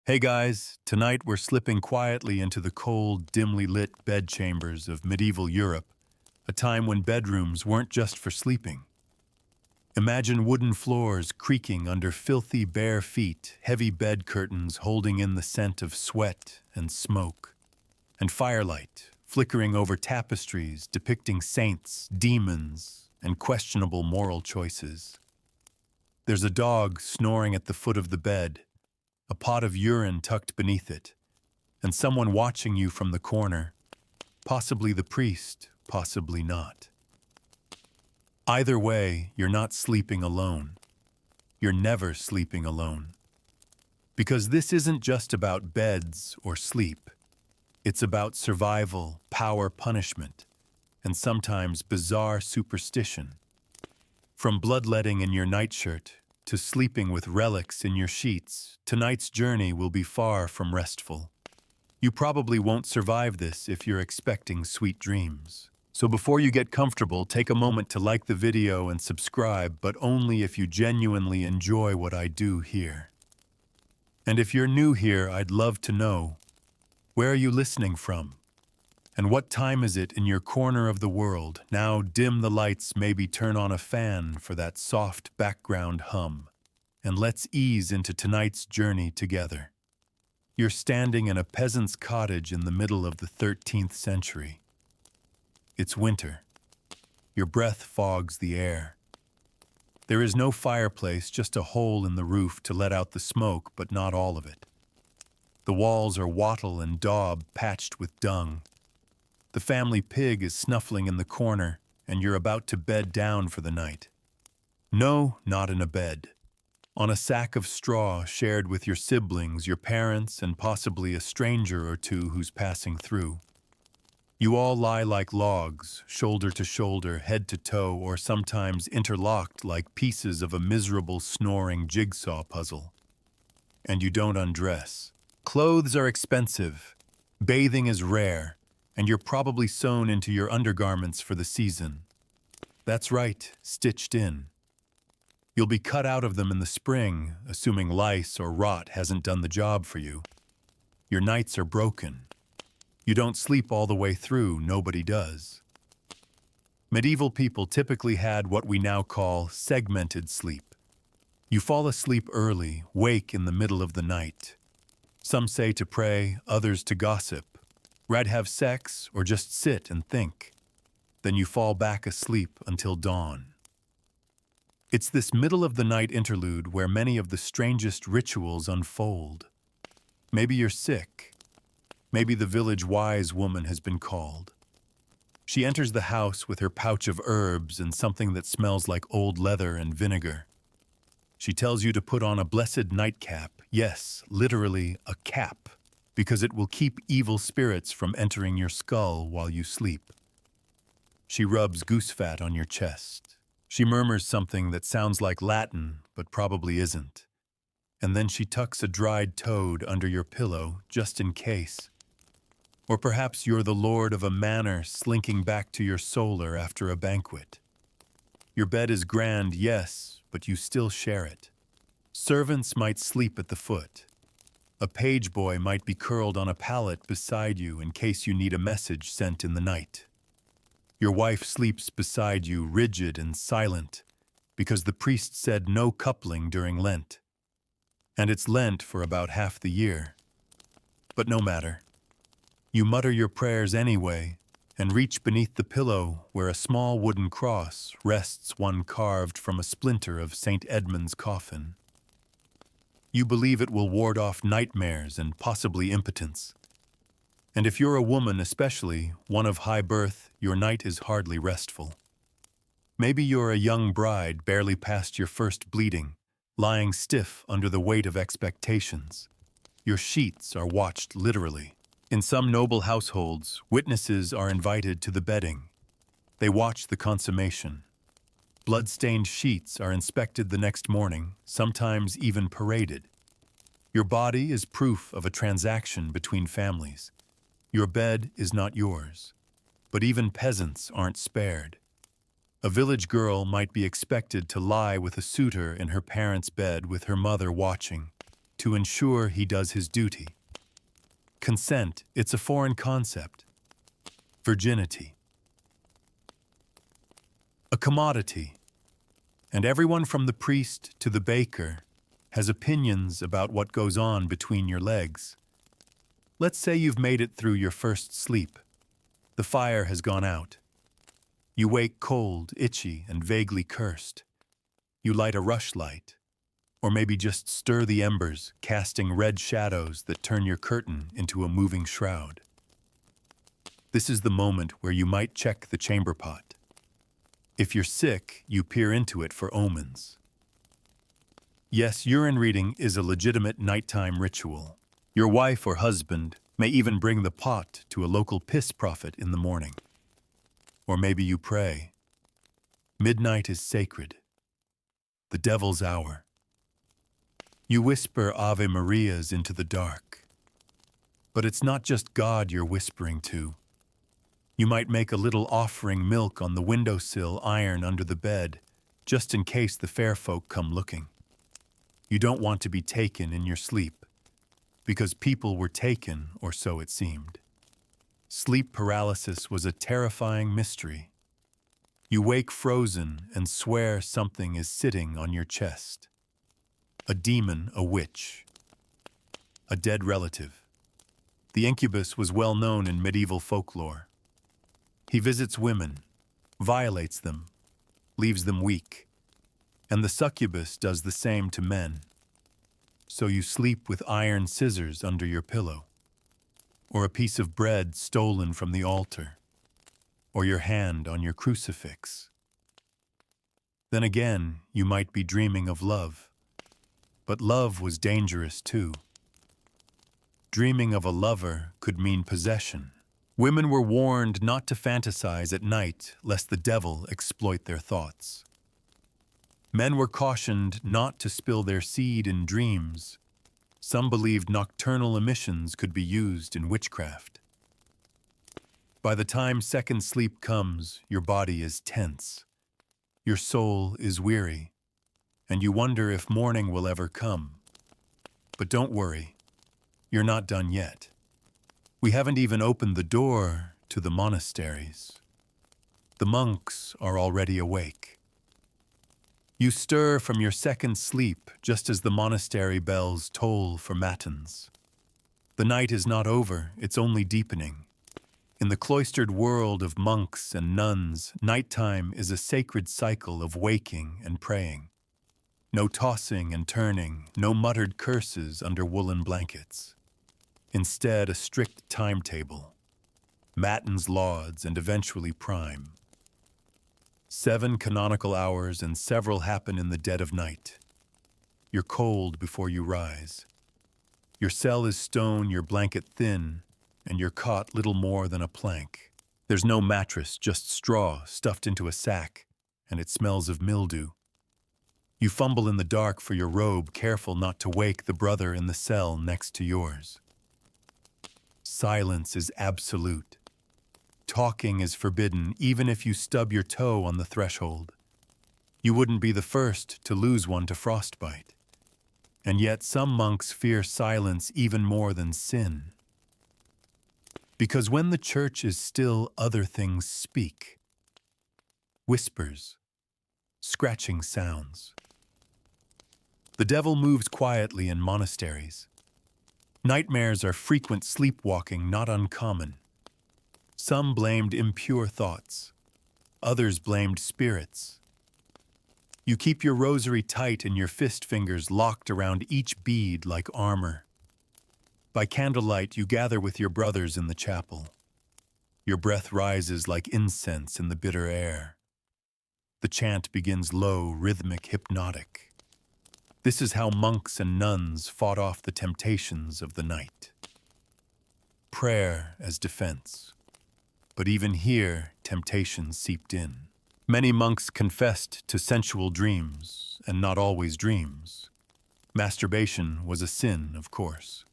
Hey guys, tonight we're slipping quietly into the cold, dimly lit bedchambers of medieval Europe, a time when bedrooms weren't just for sleeping. Imagine wooden floors creaking under filthy bare feet, heavy bed curtains holding in the scent of sweat and smoke, and firelight flickering over tapestries depicting saints, demons, and questionable moral choices. There's a dog snoring at the foot of the bed, a pot of urine tucked beneath it, and someone watching you from the corner, possibly the priest, possibly not. Either way, you're not sleeping alone. You're never sleeping alone. Because this isn't just about beds or sleep. It's about survival, power, punishment, and sometimes bizarre superstition. From bloodletting in your nightshirt to sleeping with relics in your sheets, tonight's journey will be far from restful. You probably won't survive this if you're expecting sweet dreams. So before you get comfortable, take a moment to like the video and subscribe, but only if you genuinely enjoy what I do here. And if you're new here, I'd love to know, where are you listening from? And what time is it in your corner of the world? Now dim the lights, maybe turn on a fan for that soft background hum. And let's ease into tonight's journey together. You're standing in a peasant's cottage in the middle of the 13th century. It's winter. Your breath fogs the air. There is no fireplace, just a hole in the roof to let out the smoke, but not all of it. The walls are wattle and daub patched with dung. The family pig is snuffling in the corner, and you're about to bed down for the night. No, not in a bed. On a sack of straw shared with your siblings, your parents, and possibly a stranger or two who's passing through. You all lie like logs, shoulder to shoulder, head to toe, or sometimes interlocked like pieces of a miserable, snoring jigsaw puzzle. And you don't undress. Clothes are expensive. Bathing is rare. And you're probably sewn into your undergarments for the season. That's right, stitched in. You'll be cut out of them in the spring, assuming lice or rot hasn't done the job for you. Your nights are broken. You don't sleep all the way through, nobody does. Medieval people typically had what we now call segmented sleep. You fall asleep early, wake in the middle of the night. Some say to pray, others to gossip. Rather have sex or just sit and think. Then you fall back asleep until dawn. It's this middle-of-the-night interlude where many of the strangest rituals unfold. Maybe you're sick. Maybe the village wise woman has been called. She enters the house with her pouch of herbs and something that smells like old leather and vinegar. She tells you to put on a blessed nightcap, yes, literally a cap, because it will keep evil spirits from entering your skull while you sleep. She rubs goose fat on your chest. She murmurs something that sounds like Latin, but probably isn't. And then she tucks a dried toad under your pillow, just in case. Or perhaps you're the lord of a manor slinking back to your solar after a banquet. Your bed is grand, yes, but you still share it. Servants might sleep at the foot. A page boy might be curled on a pallet beside you in case you need a message sent in the night. Your wife sleeps beside you, rigid and silent, because the priest said no coupling during Lent. And it's Lent for about half the year. But no matter. You mutter your prayers anyway, and reach beneath the pillow where a small wooden cross rests, one carved from a splinter of St. Edmund's coffin. You believe it will ward off nightmares and possibly impotence. And if you're a woman especially, one of high birth, your night is hardly restful. Maybe you're a young bride barely past your first bleeding, lying stiff under the weight of expectations. Your sheets are watched literally. In some noble households, witnesses are invited to the bedding. They watch the consummation. Blood-stained sheets are inspected the next morning, sometimes even paraded. Your body is proof of a transaction between families. Your bed is not yours. But even peasants aren't spared. A village girl might be expected to lie with a suitor in her parents' bed with her mother watching, to ensure he does his duty. Consent, it's a foreign concept. Virginity. A commodity, and everyone from the priest to the baker has opinions about what goes on between your legs. Let's say you've made it through your first sleep. The fire has gone out. You wake cold, itchy, and vaguely cursed. You light a rushlight, or maybe just stir the embers, casting red shadows that turn your curtain into a moving shroud. This is the moment where you might check the chamber pot. If you're sick, you peer into it for omens. Yes, urine reading is a legitimate nighttime ritual. Your wife or husband may even bring the pot to a local piss prophet in the morning. Or maybe you pray. Midnight is sacred. The devil's hour. You whisper Ave Marias into the dark. But it's not just God you're whispering to. You might make a little offering milk on the windowsill iron under the bed, just in case the fair folk come looking. You don't want to be taken in your sleep, because people were taken, or so it seemed. Sleep paralysis was a terrifying mystery. You wake frozen and swear something is sitting on your chest. A demon, a witch, a dead relative. The incubus was well known in medieval folklore. He visits women, violates them, leaves them weak, and the succubus does the same to men. So you sleep with iron scissors under your pillow, or a piece of bread stolen from the altar, or your hand on your crucifix. Then again, you might be dreaming of love, but love was dangerous too. Dreaming of a lover could mean possession. Women were warned not to fantasize at night lest the devil exploit their thoughts. Men were cautioned not to spill their seed in dreams. Some believed nocturnal emissions could be used in witchcraft. By the time second sleep comes, your body is tense. Your soul is weary, and you wonder if morning will ever come. But don't worry, you're not done yet. We haven't even opened the door to the monasteries. The monks are already awake. You stir from your second sleep just as the monastery bells toll for matins. The night is not over, it's only deepening. In the cloistered world of monks and nuns, nighttime is a sacred cycle of waking and praying. No tossing and turning, no muttered curses under woolen blankets. Instead, a strict timetable. Matins, lauds, and eventually prime. 7 canonical hours and several happen in the dead of night. You're cold before you rise. Your cell is stone, your blanket thin, and your cot little more than a plank. There's no mattress, just straw stuffed into a sack, and it smells of mildew. You fumble in the dark for your robe, careful not to wake the brother in the cell next to yours. Silence is absolute. Talking is forbidden, even if you stub your toe on the threshold. You wouldn't be the first to lose one to frostbite. And yet some monks fear silence even more than sin. Because when the church is still, other things speak. Whispers, scratching sounds. The devil moves quietly in monasteries. Nightmares are frequent sleepwalking, not uncommon. Some blamed impure thoughts. Others blamed spirits. You keep your rosary tight and your fist fingers locked around each bead like armor. By candlelight, you gather with your brothers in the chapel. Your breath rises like incense in the bitter air. The chant begins low, rhythmic, hypnotic. This is how monks and nuns fought off the temptations of the night. Prayer as defense. But even here, temptation seeped in. Many monks confessed to sensual dreams, and not always dreams. Masturbation was a sin, of course.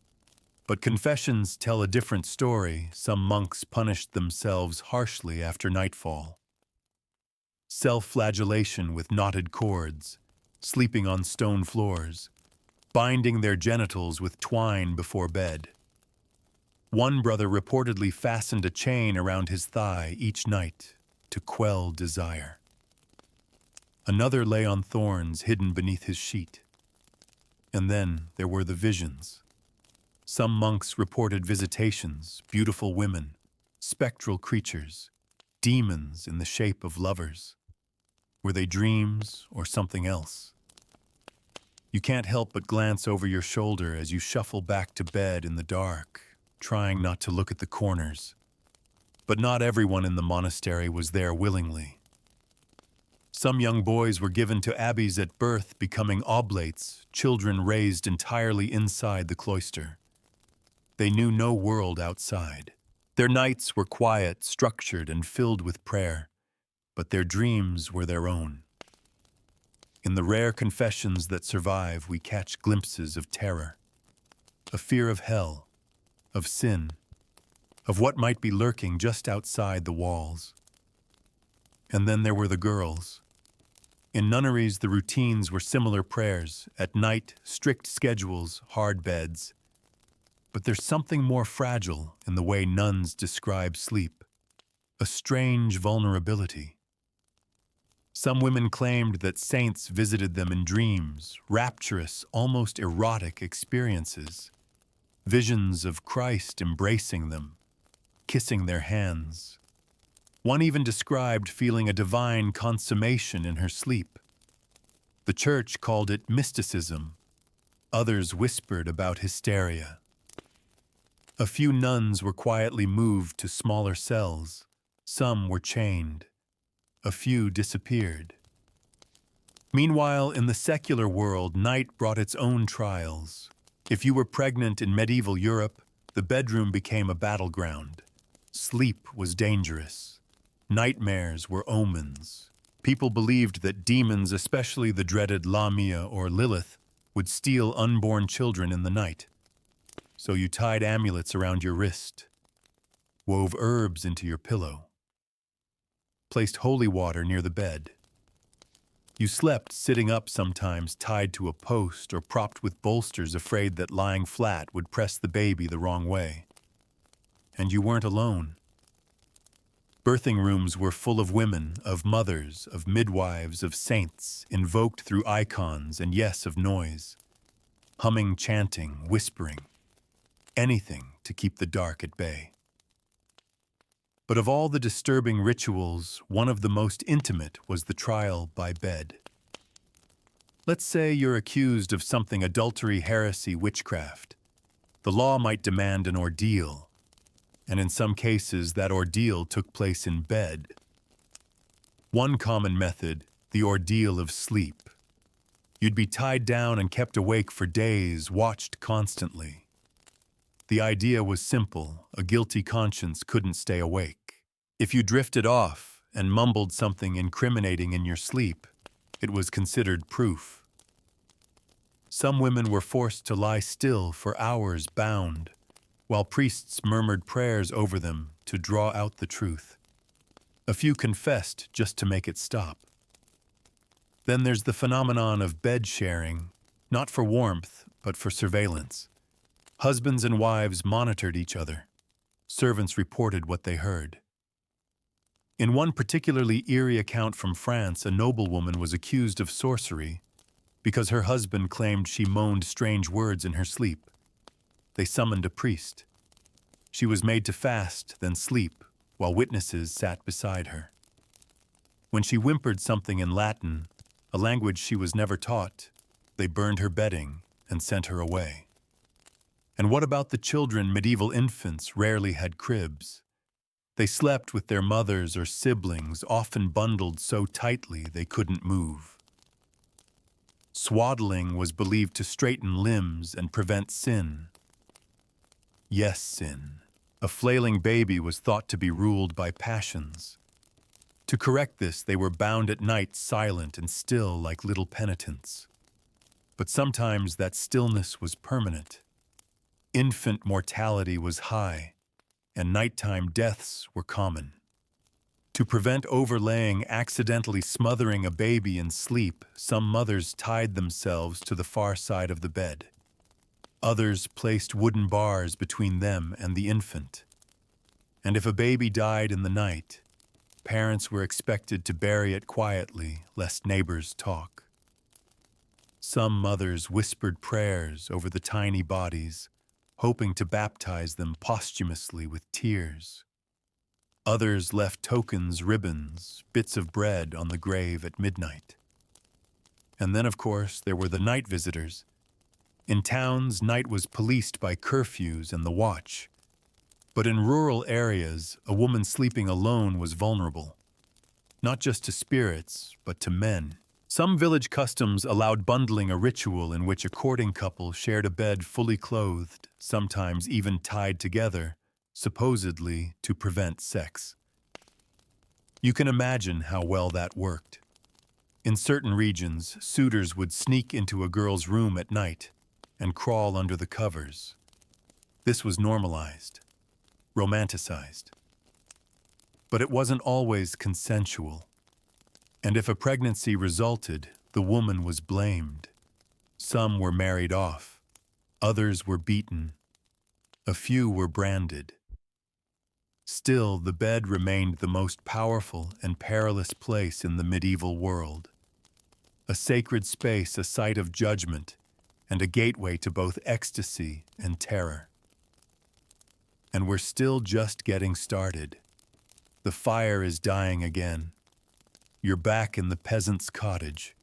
But confessions tell a different story. Some monks punished themselves harshly after nightfall. Self-flagellation with knotted cords, sleeping on stone floors, binding their genitals with twine before bed. One brother reportedly fastened a chain around his thigh each night to quell desire. Another lay on thorns hidden beneath his sheet. And then there were the visions. Some monks reported visitations, beautiful women, spectral creatures, demons in the shape of lovers. Were they dreams or something else? You can't help but glance over your shoulder as you shuffle back to bed in the dark, trying not to look at the corners. But not everyone in the monastery was there willingly. Some young boys were given to abbeys at birth, becoming oblates, children raised entirely inside the cloister. They knew no world outside. Their nights were quiet, structured, and filled with prayer, but their dreams were their own. In the rare confessions that survive, we catch glimpses of terror, a fear of hell, of sin, of what might be lurking just outside the walls. And then there were the girls. In nunneries, the routines were similar prayers. At night, strict schedules, hard beds. But there's something more fragile in the way nuns describe sleep, a strange vulnerability. Some women claimed that saints visited them in dreams, rapturous, almost erotic experiences, visions of Christ embracing them, kissing their hands. One even described feeling a divine consummation in her sleep. The church called it mysticism. Others whispered about hysteria. A few nuns were quietly moved to smaller cells. Some were chained. A few disappeared. Meanwhile, in the secular world, night brought its own trials. If you were pregnant in medieval Europe, the bedroom became a battleground. Sleep was dangerous. Nightmares were omens. People believed that demons, especially the dreaded Lamia or Lilith, would steal unborn children in the night. So you tied amulets around your wrist, wove herbs into your pillow, placed holy water near the bed. You slept sitting up sometimes, tied to a post or propped with bolsters, afraid that lying flat would press the baby the wrong way. And you weren't alone. Birthing rooms were full of women, of mothers, of midwives, of saints, invoked through icons and, yes, of noise. Humming, chanting, whispering. Anything to keep the dark at bay. But of all the disturbing rituals, one of the most intimate was the trial by bed. Let's say you're accused of something: adultery, heresy, witchcraft. The law might demand an ordeal, and in some cases that ordeal took place in bed. One common method, the ordeal of sleep. You'd be tied down and kept awake for days, watched constantly. The idea was simple: a guilty conscience couldn't stay awake. If you drifted off and mumbled something incriminating in your sleep, it was considered proof. Some women were forced to lie still for hours bound, while priests murmured prayers over them to draw out the truth. A few confessed just to make it stop. Then there's the phenomenon of bed sharing, not for warmth, but for surveillance. Husbands and wives monitored each other. Servants reported what they heard. In one particularly eerie account from France, a noblewoman was accused of sorcery because her husband claimed she moaned strange words in her sleep. They summoned a priest. She was made to fast, then sleep, while witnesses sat beside her. When she whimpered something in Latin, a language she was never taught, they burned her bedding and sent her away. And what about the children? Medieval infants rarely had cribs. They slept with their mothers or siblings, often bundled so tightly they couldn't move. Swaddling was believed to straighten limbs and prevent sin. Yes, sin. A flailing baby was thought to be ruled by passions. To correct this, they were bound at night, silent and still like little penitents. But sometimes that stillness was permanent. Infant mortality was high, and nighttime deaths were common. To prevent overlaying accidentally smothering a baby in sleep, some mothers tied themselves to the far side of the bed. Others placed wooden bars between them and the infant. And if a baby died in the night, parents were expected to bury it quietly, lest neighbors talk. Some mothers whispered prayers over the tiny bodies, hoping to baptize them posthumously with tears. Others left tokens, ribbons, bits of bread on the grave at midnight. And then, of course, there were the night visitors. In towns, night was policed by curfews and the watch. But in rural areas, a woman sleeping alone was vulnerable, not just to spirits, but to men. Some village customs allowed bundling, a ritual in which a courting couple shared a bed fully clothed, sometimes even tied together, supposedly to prevent sex. You can imagine how well that worked. In certain regions, suitors would sneak into a girl's room at night and crawl under the covers. This was normalized, romanticized. But it wasn't always consensual. And if a pregnancy resulted, the woman was blamed. Some were married off. Others were beaten. A few were branded. Still, the bed remained the most powerful and perilous place in the medieval world. A sacred space, a site of judgment, and a gateway to both ecstasy and terror. And we're still just getting started. The fire is dying again. You're back in the peasant's cottage.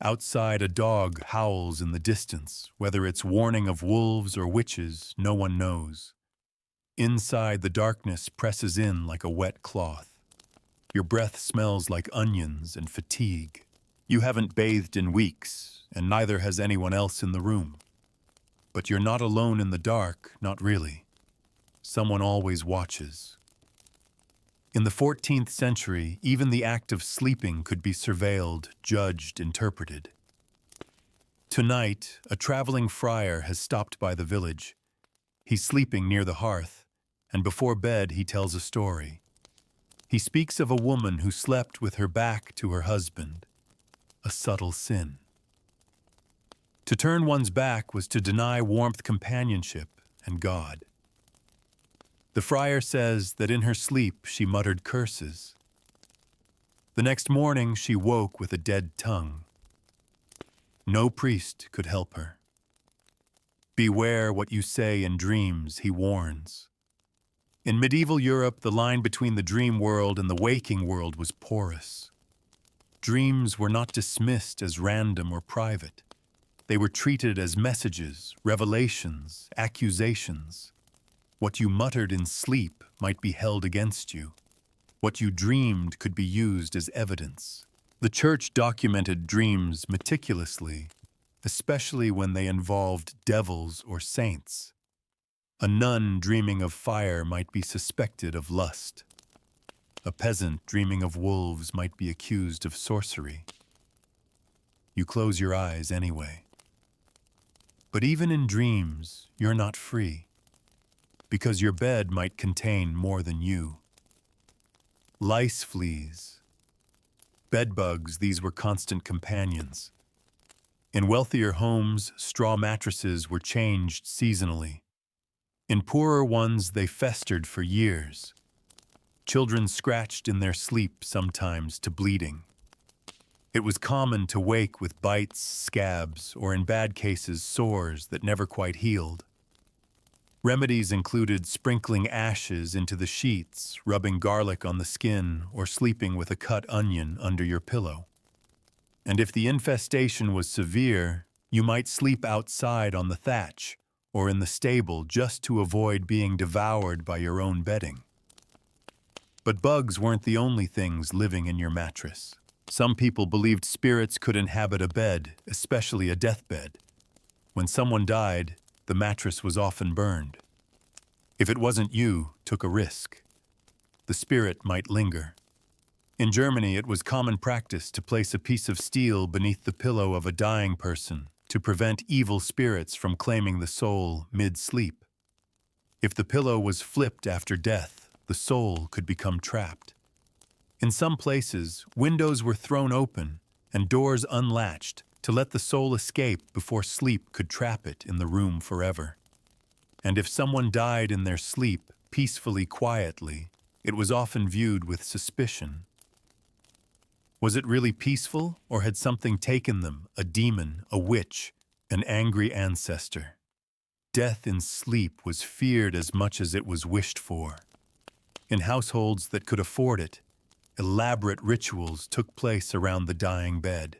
Outside, a dog howls in the distance. Whether it's warning of wolves or witches, no one knows. Inside, the darkness presses in like a wet cloth. Your breath smells like onions and fatigue. You haven't bathed in weeks, and neither has anyone else in the room. But you're not alone in the dark, not really. Someone always watches. In the 14th century, even the act of sleeping could be surveilled, judged, interpreted. Tonight, a traveling friar has stopped by the village. He's sleeping near the hearth, and before bed he tells a story. He speaks of a woman who slept with her back to her husband, a subtle sin. To turn one's back was to deny warmth, companionship, and God. The friar says that in her sleep she muttered curses. The next morning she woke with a dead tongue. No priest could help her. Beware what you say in dreams, he warns. In medieval Europe, the line between the dream world and the waking world was porous. Dreams were not dismissed as random or private. They were treated as messages, revelations, accusations. What you muttered in sleep might be held against you. What you dreamed could be used as evidence. The church documented dreams meticulously, especially when they involved devils or saints. A nun dreaming of fire might be suspected of lust. A peasant dreaming of wolves might be accused of sorcery. You close your eyes anyway. But even in dreams, you're not free, because your bed might contain more than you. Lice, fleas, bedbugs, these were constant companions. In wealthier homes, straw mattresses were changed seasonally. In poorer ones, they festered for years. Children scratched in their sleep, sometimes to bleeding. It was common to wake with bites, scabs, or in bad cases, sores that never quite healed. Remedies included sprinkling ashes into the sheets, rubbing garlic on the skin, or sleeping with a cut onion under your pillow. And if the infestation was severe, you might sleep outside on the thatch or in the stable just to avoid being devoured by your own bedding. But bugs weren't the only things living in your mattress. Some people believed spirits could inhabit a bed, especially a deathbed. When someone died, the mattress was often burned. If it wasn't you, took a risk. The spirit might linger. In Germany, it was common practice to place a piece of steel beneath the pillow of a dying person to prevent evil spirits from claiming the soul mid-sleep. If the pillow was flipped after death, the soul could become trapped. In some places, windows were thrown open and doors unlatched to let the soul escape before sleep could trap it in the room forever. And if someone died in their sleep, peacefully, quietly, it was often viewed with suspicion. Was it really peaceful, or had something taken them, a demon, a witch, an angry ancestor? Death in sleep was feared as much as it was wished for. In households that could afford it, elaborate rituals took place around the dying bed.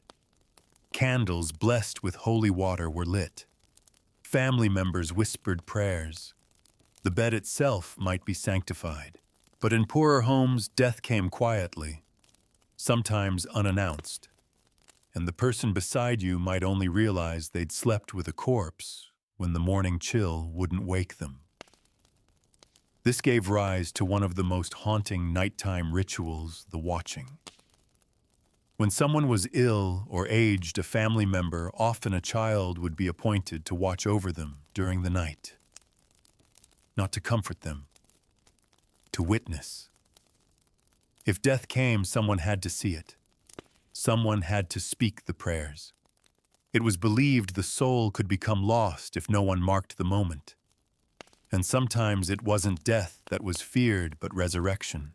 Candles blessed with holy water were lit. Family members whispered prayers. The bed itself might be sanctified, but in poorer homes, death came quietly, sometimes unannounced, and the person beside you might only realize they'd slept with a corpse when the morning chill wouldn't wake them. This gave rise to one of the most haunting nighttime rituals, the watching. When someone was ill or aged, a family member, often a child, would be appointed to watch over them during the night. Not to comfort them, to witness. If death came, someone had to see it. Someone had to speak the prayers. It was believed the soul could become lost if no one marked the moment. And sometimes it wasn't death that was feared, but resurrection.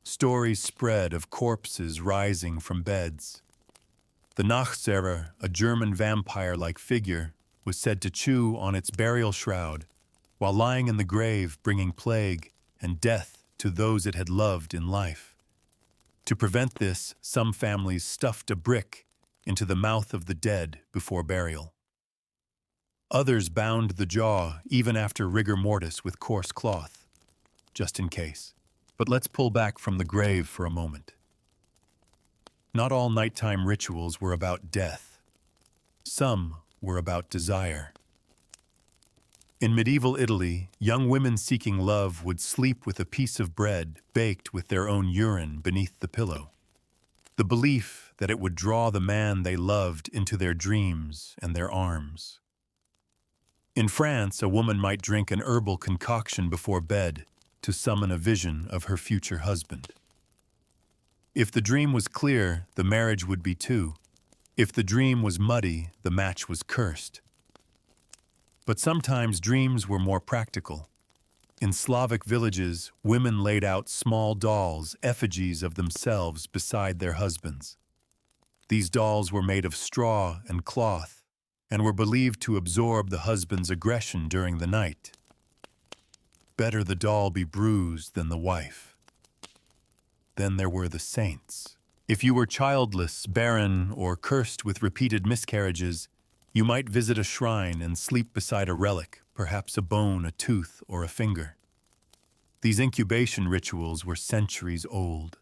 Stories spread of corpses rising from beds. The Nachzehrer, a German vampire-like figure, was said to chew on its burial shroud while lying in the grave, bringing plague and death to those it had loved in life. To prevent this, some families stuffed a brick into the mouth of the dead before burial. Others bound the jaw, even after rigor mortis, with coarse cloth, just in case. But let's pull back from the grave for a moment. Not all nighttime rituals were about death. Some were about desire. In medieval Italy, young women seeking love would sleep with a piece of bread baked with their own urine beneath the pillow. The belief that it would draw the man they loved into their dreams and their arms. In France, a woman might drink an herbal concoction before bed to summon a vision of her future husband. If the dream was clear, the marriage would be two. If the dream was muddy, the match was cursed. But sometimes dreams were more practical. In Slavic villages, women laid out small dolls, effigies of themselves beside their husbands. These dolls were made of straw and cloth and were believed to absorb the husband's aggression during the night. Better the doll be bruised than the wife. Then there were the saints. If you were childless, barren, or cursed with repeated miscarriages, you might visit a shrine and sleep beside a relic, perhaps a bone, a tooth, or a finger. These incubation rituals were centuries old.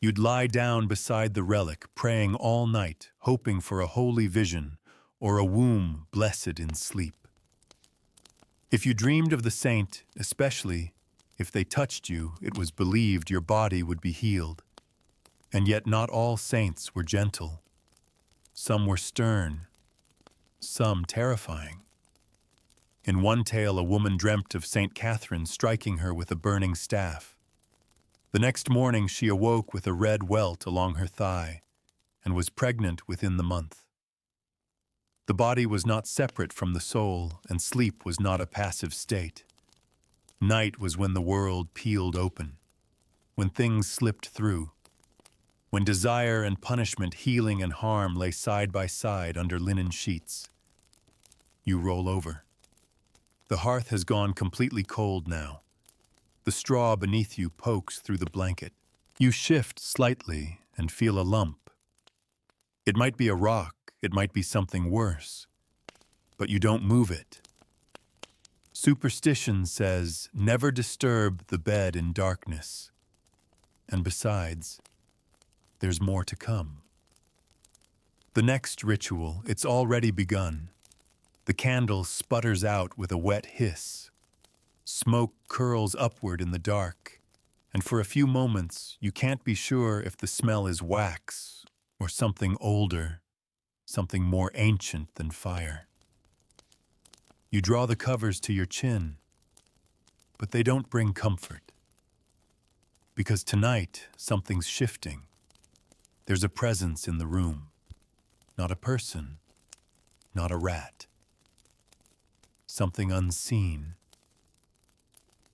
You'd lie down beside the relic, praying all night, hoping for a holy vision or a womb blessed in sleep. If you dreamed of the saint, especially if they touched you, it was believed your body would be healed. And yet not all saints were gentle. Some were stern, some terrifying. In one tale, a woman dreamt of Saint Catherine striking her with a burning staff. The next morning, she awoke with a red welt along her thigh and was pregnant within the month. The body was not separate from the soul, and sleep was not a passive state. Night was when the world peeled open, when things slipped through, when desire and punishment, healing and harm lay side by side under linen sheets. You roll over. The hearth has gone completely cold now. The straw beneath you pokes through the blanket. You shift slightly and feel a lump. It might be a rock, it might be something worse, but you don't move it. Superstition says, never disturb the bed in darkness. And besides, there's more to come. The next ritual, it's already begun. The candle sputters out with a wet hiss. Smoke curls upward in the dark, and for a few moments you can't be sure if the smell is wax or something older, something more ancient than fire. You draw the covers to your chin, but they don't bring comfort. because tonight something's shifting. There's a presence in the room. Not a person, not a rat. Something unseen.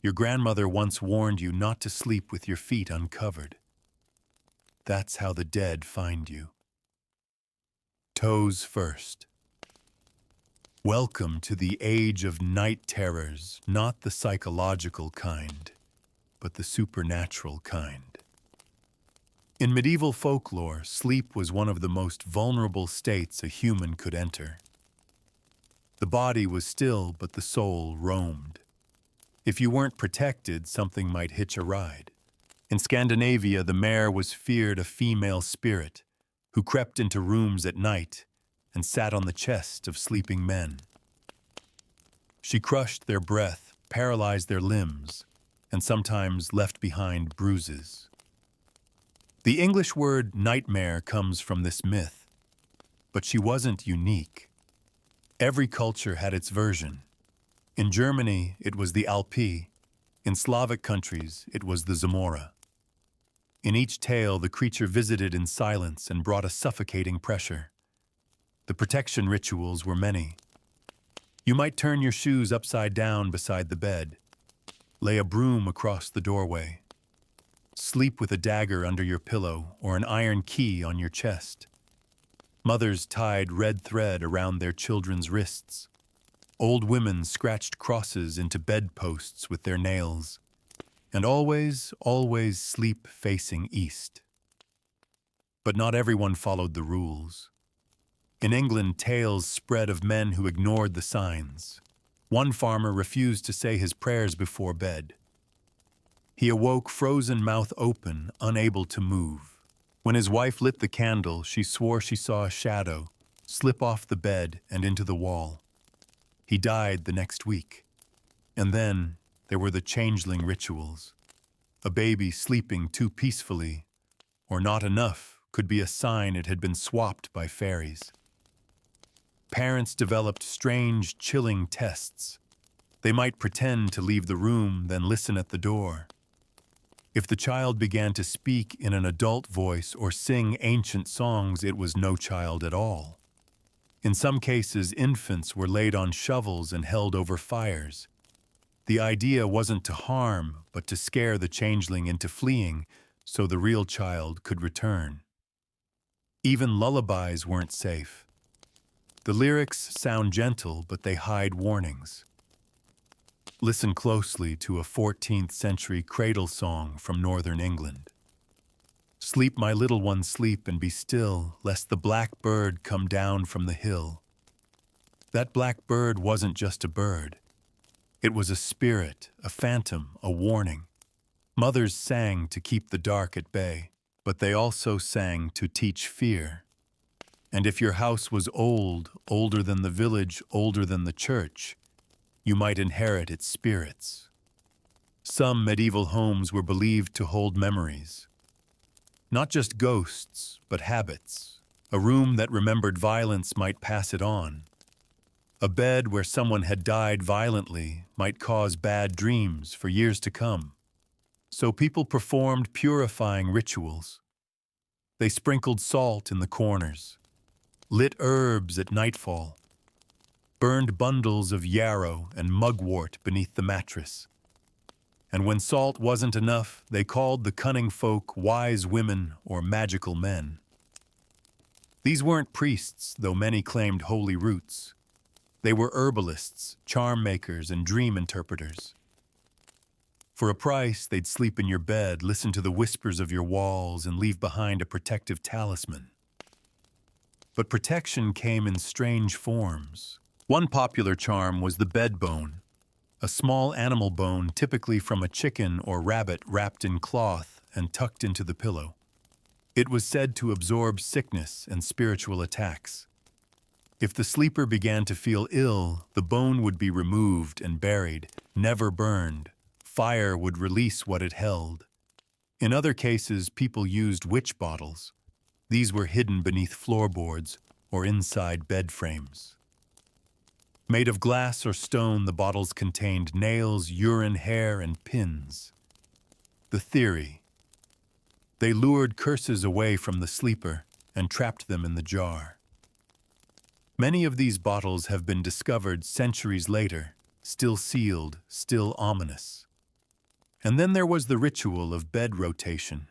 Your grandmother once warned you not to sleep with your feet uncovered. That's how the dead find you. Toes first. Welcome to the age of night terrors, not the psychological kind, but the supernatural kind. In medieval folklore, sleep was one of the most vulnerable states a human could enter. The body was still, but the soul roamed. If you weren't protected, something might hitch a ride. In Scandinavia, the mare was feared a female spirit who crept into rooms at night and sat on the chest of sleeping men. She crushed their breath, paralyzed their limbs, and sometimes left behind bruises. The English word nightmare comes from this myth, but she wasn't unique. Every culture had its version. In Germany, it was the Alpi. In Slavic countries, it was the Zamora. In each tale, the creature visited in silence and brought a suffocating pressure. The protection rituals were many. You might turn your shoes upside down beside the bed, lay a broom across the doorway, sleep with a dagger under your pillow or an iron key on your chest. Mothers tied red thread around their children's wrists. Old women scratched crosses into bedposts with their nails. And always, always sleep facing east. But not everyone followed the rules. In England, tales spread of men who ignored the signs. One farmer refused to say his prayers before bed. He awoke frozen mouth open, unable to move. When his wife lit the candle, she swore she saw a shadow slip off the bed and into the wall. He died the next week. And then there were the changeling rituals. A baby sleeping too peacefully, or not enough, could be a sign it had been swapped by fairies. Parents developed strange, chilling tests. They might pretend to leave the room, then listen at the door. If the child began to speak in an adult voice or sing ancient songs, it was no child at all. In some cases, infants were laid on shovels and held over fires. The idea wasn't to harm, but to scare the changeling into fleeing so the real child could return. Even lullabies weren't safe. The lyrics sound gentle, but they hide warnings. Listen closely to a 14th century cradle song from northern England. Sleep, my little one, sleep, and be still, lest the black bird come down from the hill. That black bird wasn't just a bird. It was a spirit, a phantom, a warning. Mothers sang to keep the dark at bay, but they also sang to teach fear. And if your house was old, older than the village, older than the church, you might inherit its spirits. Some medieval homes were believed to hold memories. Not just ghosts, but habits. A room that remembered violence might pass it on. A bed where someone had died violently might cause bad dreams for years to come. So people performed purifying rituals. They sprinkled salt in the corners, lit herbs at nightfall, burned bundles of yarrow and mugwort beneath the mattress. And when salt wasn't enough, they called the cunning folk wise women or magical men. These weren't priests, though many claimed holy roots. They were herbalists, charm makers, and dream interpreters. For a price, they'd sleep in your bed, listen to the whispers of your walls, and leave behind a protective talisman. But protection came in strange forms. One popular charm was the bed bone, a small animal bone typically from a chicken or rabbit wrapped in cloth and tucked into the pillow. It was said to absorb sickness and spiritual attacks. If the sleeper began to feel ill, the bone would be removed and buried, never burned. Fire would release what it held. In other cases, people used witch bottles. These were hidden beneath floorboards or inside bed frames. Made of glass or stone, the bottles contained nails, urine, hair, and pins. The theory: They lured curses away from the sleeper and trapped them in the jar. Many of these bottles have been discovered centuries later, still sealed, still ominous. And then there was the ritual of bed rotation.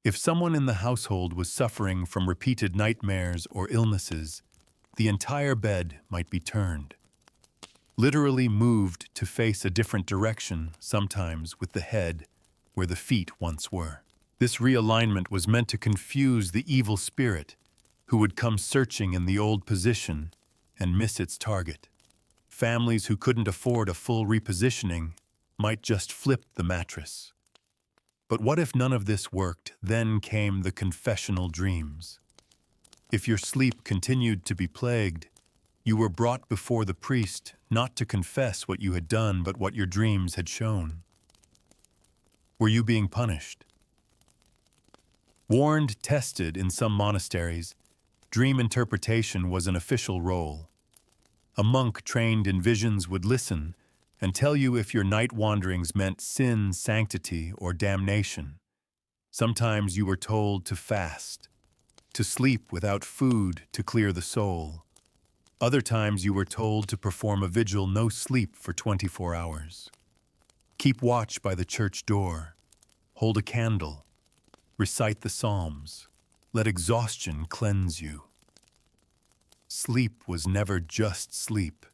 If someone in the household was suffering from repeated nightmares or illnesses, the entire bed might be turned, literally moved to face a different direction, sometimes with the head where the feet once were. This realignment was meant to confuse the evil spirit who would come searching in the old position and miss its target. Families who couldn't afford a full repositioning might just flip the mattress. But what if none of this worked? Then came the confessional dreams. If your sleep continued to be plagued, you were brought before the priest not to confess what you had done but what your dreams had shown. Were you being punished? Warned, tested in some monasteries, dream interpretation was an official role. A monk trained in visions would listen and tell you if your night wanderings meant sin, sanctity, or damnation. Sometimes you were told to fast, to sleep without food to clear the soul. Other times you were told to perform a vigil no sleep for 24 hours. Keep watch by the church door. Hold a candle. Recite the Psalms. Let exhaustion cleanse you. Sleep was never just sleep.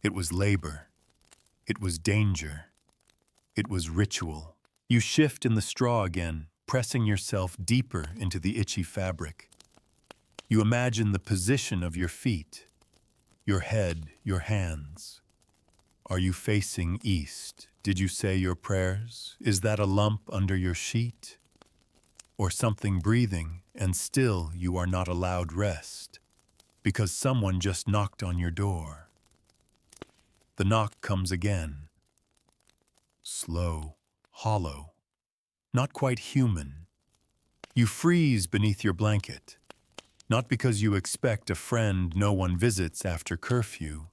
It was labor. It was danger. It was ritual. You shift in the straw again, pressing yourself deeper into the itchy fabric. You imagine the position of your feet, your head, your hands. Are you facing east? Did you say your prayers? Is that a lump under your sheet? Or something breathing, and still you are not allowed rest, because someone just knocked on your door. The knock comes again. Slow, hollow, not quite human. You freeze beneath your blanket, not because you expect a friend no one visits after curfew.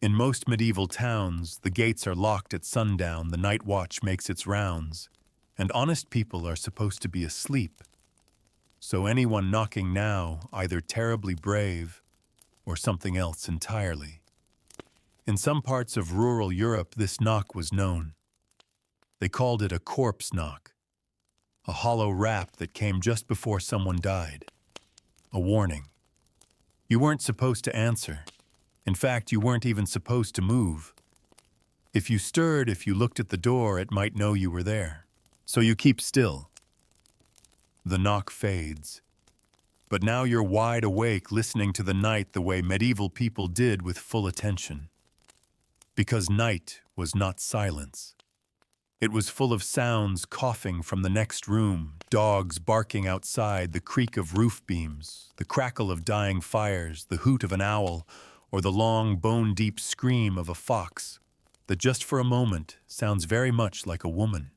In most medieval towns, the gates are locked at sundown, the night watch makes its rounds, and honest people are supposed to be asleep. So anyone knocking now, either terribly brave or something else entirely. In some parts of rural Europe, this knock was known. They called it a corpse knock, a hollow rap that came just before someone died. A warning. You weren't supposed to answer. In fact, you weren't even supposed to move. If you stirred, if you looked at the door, it might know you were there. So you keep still. The knock fades. But now you're wide awake, listening to the night the way medieval people did, with full attention. Because night was not silence. It was full of sounds coughing from the next room, dogs barking outside, the creak of roof beams, the crackle of dying fires, the hoot of an owl, or the long, bone-deep scream of a fox that just for a moment sounds very much like a woman.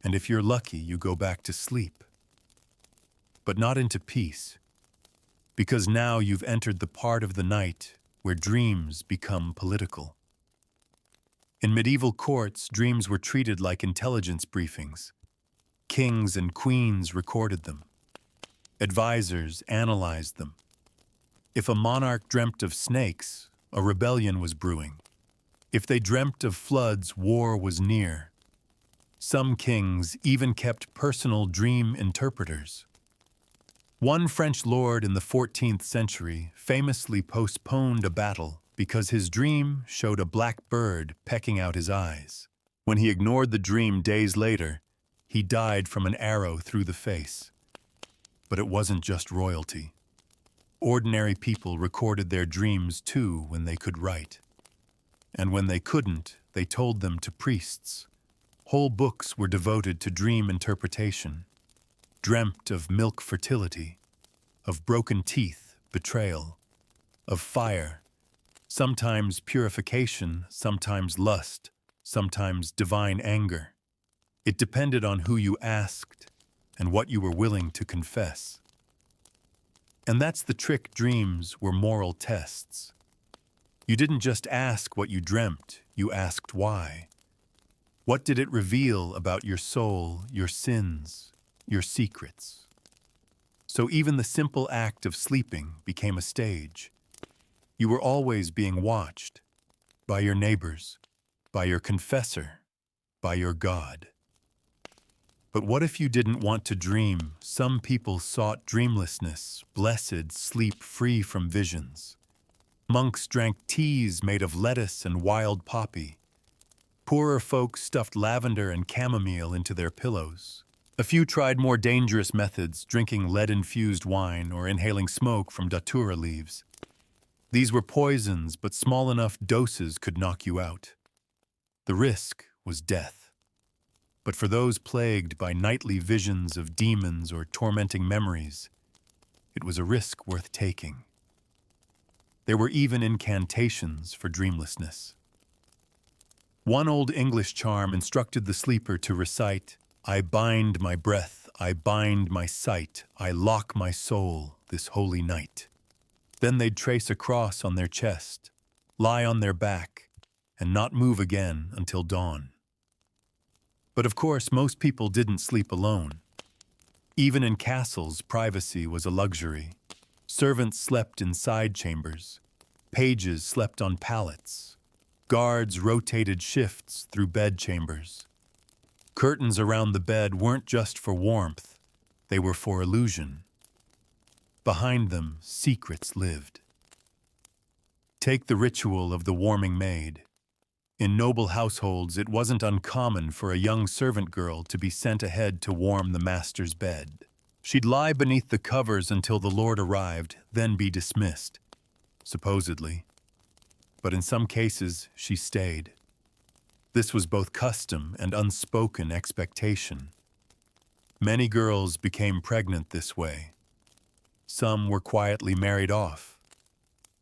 And if you're lucky, you go back to sleep. But not into peace, because now you've entered the part of the night where dreams become political. In medieval courts, dreams were treated like intelligence briefings. Kings and queens recorded them. Advisors analyzed them. If a monarch dreamt of snakes, a rebellion was brewing. If they dreamt of floods, war was near. Some kings even kept personal dream interpreters. One French lord in the 14th century famously postponed a battle because his dream showed a black bird pecking out his eyes. When he ignored the dream days later, he died from an arrow through the face. But it wasn't just royalty. Ordinary people recorded their dreams too when they could write. And when they couldn't, they told them to priests. Whole books were devoted to dream interpretation. Dreamt of milk fertility, of broken teeth, betrayal, of fire, sometimes purification, sometimes lust, sometimes divine anger. It depended on who you asked and what you were willing to confess. And that's the trick. Dreams were moral tests. You didn't just ask what you dreamt, you asked why. What did it reveal about your soul, your sins, your secrets. So even the simple act of sleeping became a stage. You were always being watched by your neighbors, by your confessor, by your God. But what if you didn't want to dream? Some people sought dreamlessness, blessed sleep free from visions. Monks drank teas made of lettuce and wild poppy. Poorer folk stuffed lavender and chamomile into their pillows. A few tried more dangerous methods, drinking lead-infused wine or inhaling smoke from datura leaves. These were poisons, but small enough doses could knock you out. The risk was death. But for those plagued by nightly visions of demons or tormenting memories, it was a risk worth taking. There were even incantations for dreamlessness. One old English charm instructed the sleeper to recite, "I bind my breath, I bind my sight, I lock my soul this holy night." Then they'd trace a cross on their chest, lie on their back, and not move again until dawn. But of course, most people didn't sleep alone. Even in castles, privacy was a luxury. Servants slept in side chambers. Pages slept on pallets. Guards rotated shifts through bedchambers. Curtains around the bed weren't just for warmth, they were for illusion. Behind them, secrets lived. Take the ritual of the warming maid. In noble households, it wasn't uncommon for a young servant girl to be sent ahead to warm the master's bed. She'd lie beneath the covers until the lord arrived, then be dismissed, supposedly. But in some cases, she stayed. This was both custom and unspoken expectation. Many girls became pregnant this way. Some were quietly married off.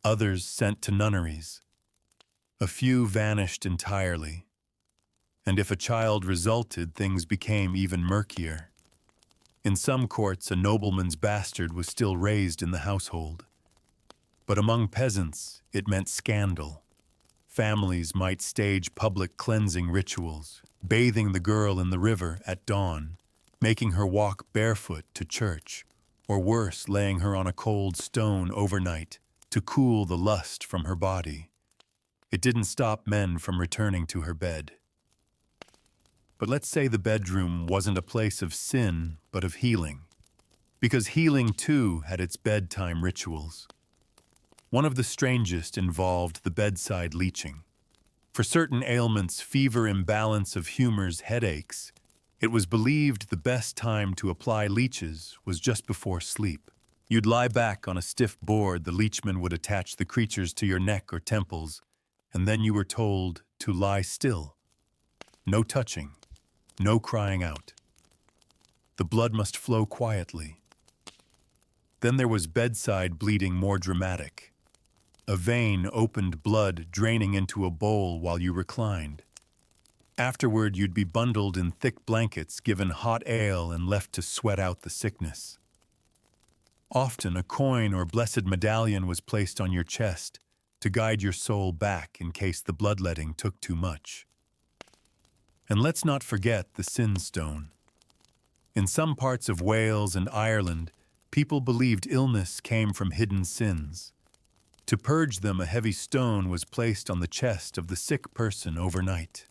Others sent to nunneries. A few vanished entirely. And if a child resulted, things became even murkier. In some courts, a nobleman's bastard was still raised in the household. But among peasants, it meant scandal. Families might stage public cleansing rituals, bathing the girl in the river at dawn, making her walk barefoot to church, or worse, laying her on a cold stone overnight to cool the lust from her body. It didn't stop men from returning to her bed. But let's say the bedroom wasn't a place of sin, but of healing. Because healing, too, had its bedtime rituals. One of the strangest involved the bedside leeching. For certain ailments, fever, imbalance of humors, headaches, it was believed the best time to apply leeches was just before sleep. You'd lie back on a stiff board, the leechman would attach the creatures to your neck or temples, and then you were told to lie still. No touching, no crying out. The blood must flow quietly. Then there was bedside bleeding, more dramatic. A vein opened, blood draining into a bowl while you reclined. Afterward, you'd be bundled in thick blankets, given hot ale, and left to sweat out the sickness. Often, a coin or blessed medallion was placed on your chest to guide your soul back in case the bloodletting took too much. And let's not forget the sin stone. In some parts of Wales and Ireland, people believed illness came from hidden sins. To purge them, a heavy stone was placed on the chest of the sick person overnight.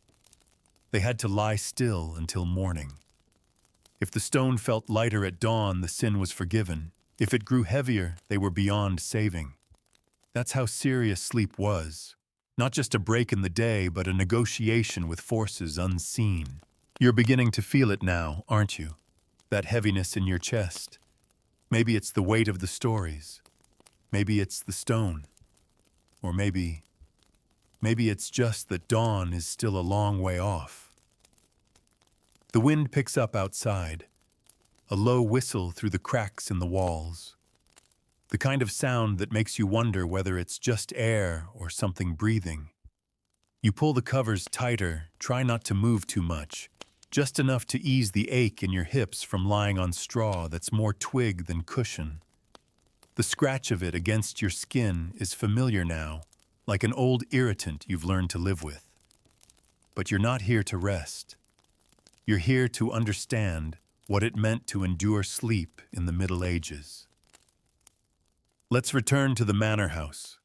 They had to lie still until morning. If the stone felt lighter at dawn, the sin was forgiven. If it grew heavier, they were beyond saving. That's how serious sleep was. Not just a break in the day, but a negotiation with forces unseen. You're beginning to feel it now, aren't you? That heaviness in your chest. Maybe it's the weight of the stories. Maybe it's the stone. Or maybe it's just that dawn is still a long way off. The wind picks up outside. A low whistle through the cracks in the walls. The kind of sound that makes you wonder whether it's just air or something breathing. You pull the covers tighter, try not to move too much, just enough to ease the ache in your hips from lying on straw that's more twig than cushion. The scratch of it against your skin is familiar now, like an old irritant you've learned to live with. But you're not here to rest. You're here to understand what it meant to endure sleep in the Middle Ages. Let's return to the manor house.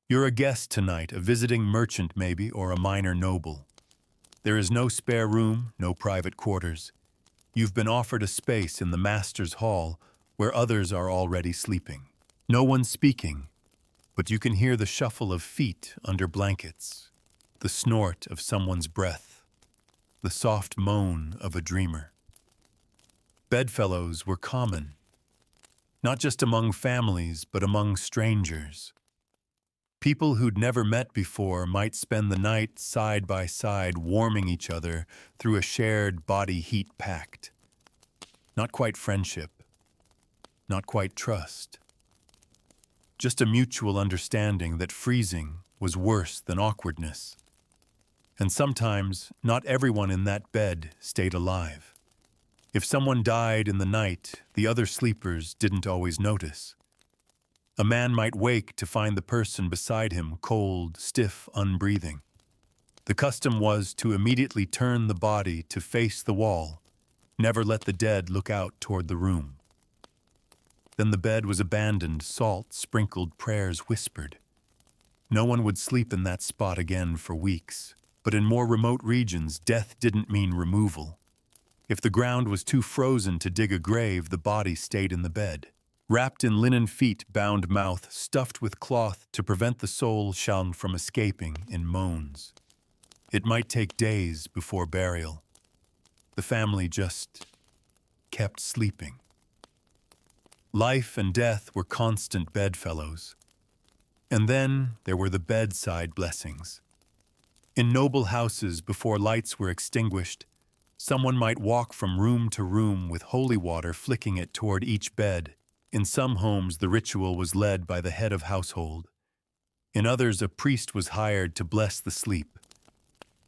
You're a guest tonight, a visiting merchant maybe, or a minor noble. There is no spare room, no private quarters. You've been offered a space in the master's hall where others are already sleeping. No one's speaking, but you can hear the shuffle of feet under blankets, the snort of someone's breath, the soft moan of a dreamer. Bedfellows were common, not just among families, but among strangers. People who'd never met before might spend the night side by side warming each other through a shared body heat pact. Not quite friendship, not quite trust. Just a mutual understanding that freezing was worse than awkwardness. And sometimes not everyone in that bed stayed alive. If someone died in the night, the other sleepers didn't always notice. A man might wake to find the person beside him cold, stiff, unbreathing. The custom was to immediately turn the body to face the wall, never let the dead look out toward the room. Then the bed was abandoned, salt-sprinkled prayers whispered. No one would sleep in that spot again for weeks, but in more remote regions, death didn't mean removal. If the ground was too frozen to dig a grave, the body stayed in the bed. Wrapped in linen feet, bound mouth, stuffed with cloth to prevent the soul shun from escaping in moans. It might take days before burial. The family just kept sleeping. Life and death were constant bedfellows. And then there were the bedside blessings. In noble houses, before lights were extinguished, someone might walk from room to room with holy water flicking it toward each bed. In some homes, the ritual was led by the head of household. In others, a priest was hired to bless the sleep.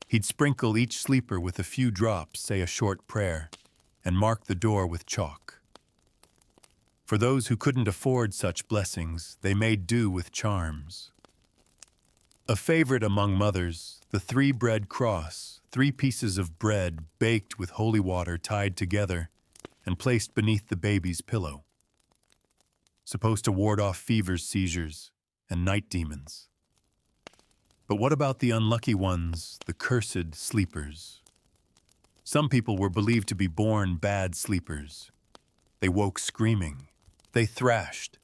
He'd sprinkle each sleeper with a few drops, say a short prayer, and mark the door with chalk. For those who couldn't afford such blessings, they made do with charms. A favorite among mothers, the 3-bread cross, 3 pieces of bread baked with holy water tied together and placed beneath the baby's pillow. Supposed to ward off fevers, seizures, and night demons. But what about the unlucky ones, the cursed sleepers? Some people were believed to be born bad sleepers. They woke screaming. They thrashed.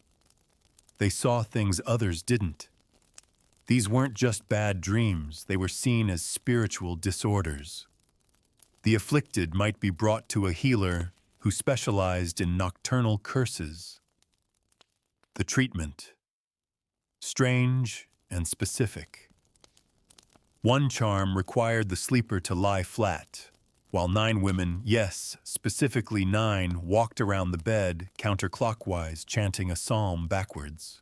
They saw things others didn't. These weren't just bad dreams, they were seen as spiritual disorders. The afflicted might be brought to a healer who specialized in nocturnal curses. The treatment, strange and specific. One charm required the sleeper to lie flat, while 9 women, yes, specifically 9, walked around the bed counterclockwise, chanting a psalm backwards.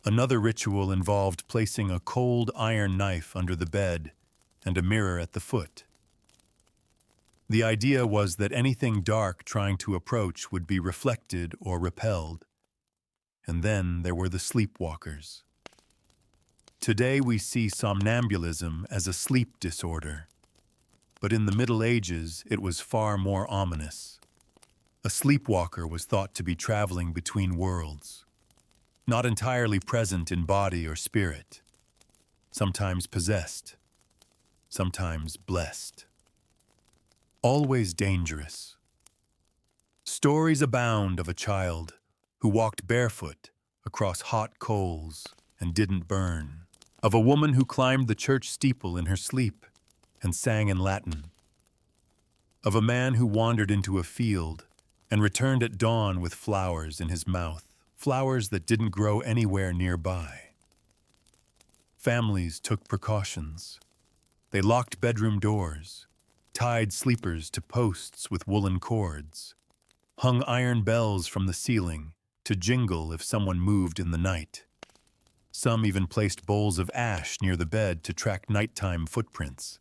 Another ritual involved placing a cold iron knife under the bed and a mirror at the foot. The idea was that anything dark trying to approach would be reflected or repelled. And then there were the sleepwalkers. Today we see somnambulism as a sleep disorder, but in the Middle Ages it was far more ominous. A sleepwalker was thought to be traveling between worlds, not entirely present in body or spirit, sometimes possessed, sometimes blessed. Always dangerous. Stories abound of a child who walked barefoot across hot coals and didn't burn, of a woman who climbed the church steeple in her sleep and sang in Latin, of a man who wandered into a field and returned at dawn with flowers in his mouth, flowers that didn't grow anywhere nearby. Families took precautions. They locked bedroom doors, tied sleepers to posts with woolen cords, hung iron bells from the ceiling to jingle if someone moved in the night. Some even placed bowls of ash near the bed to track nighttime footprints.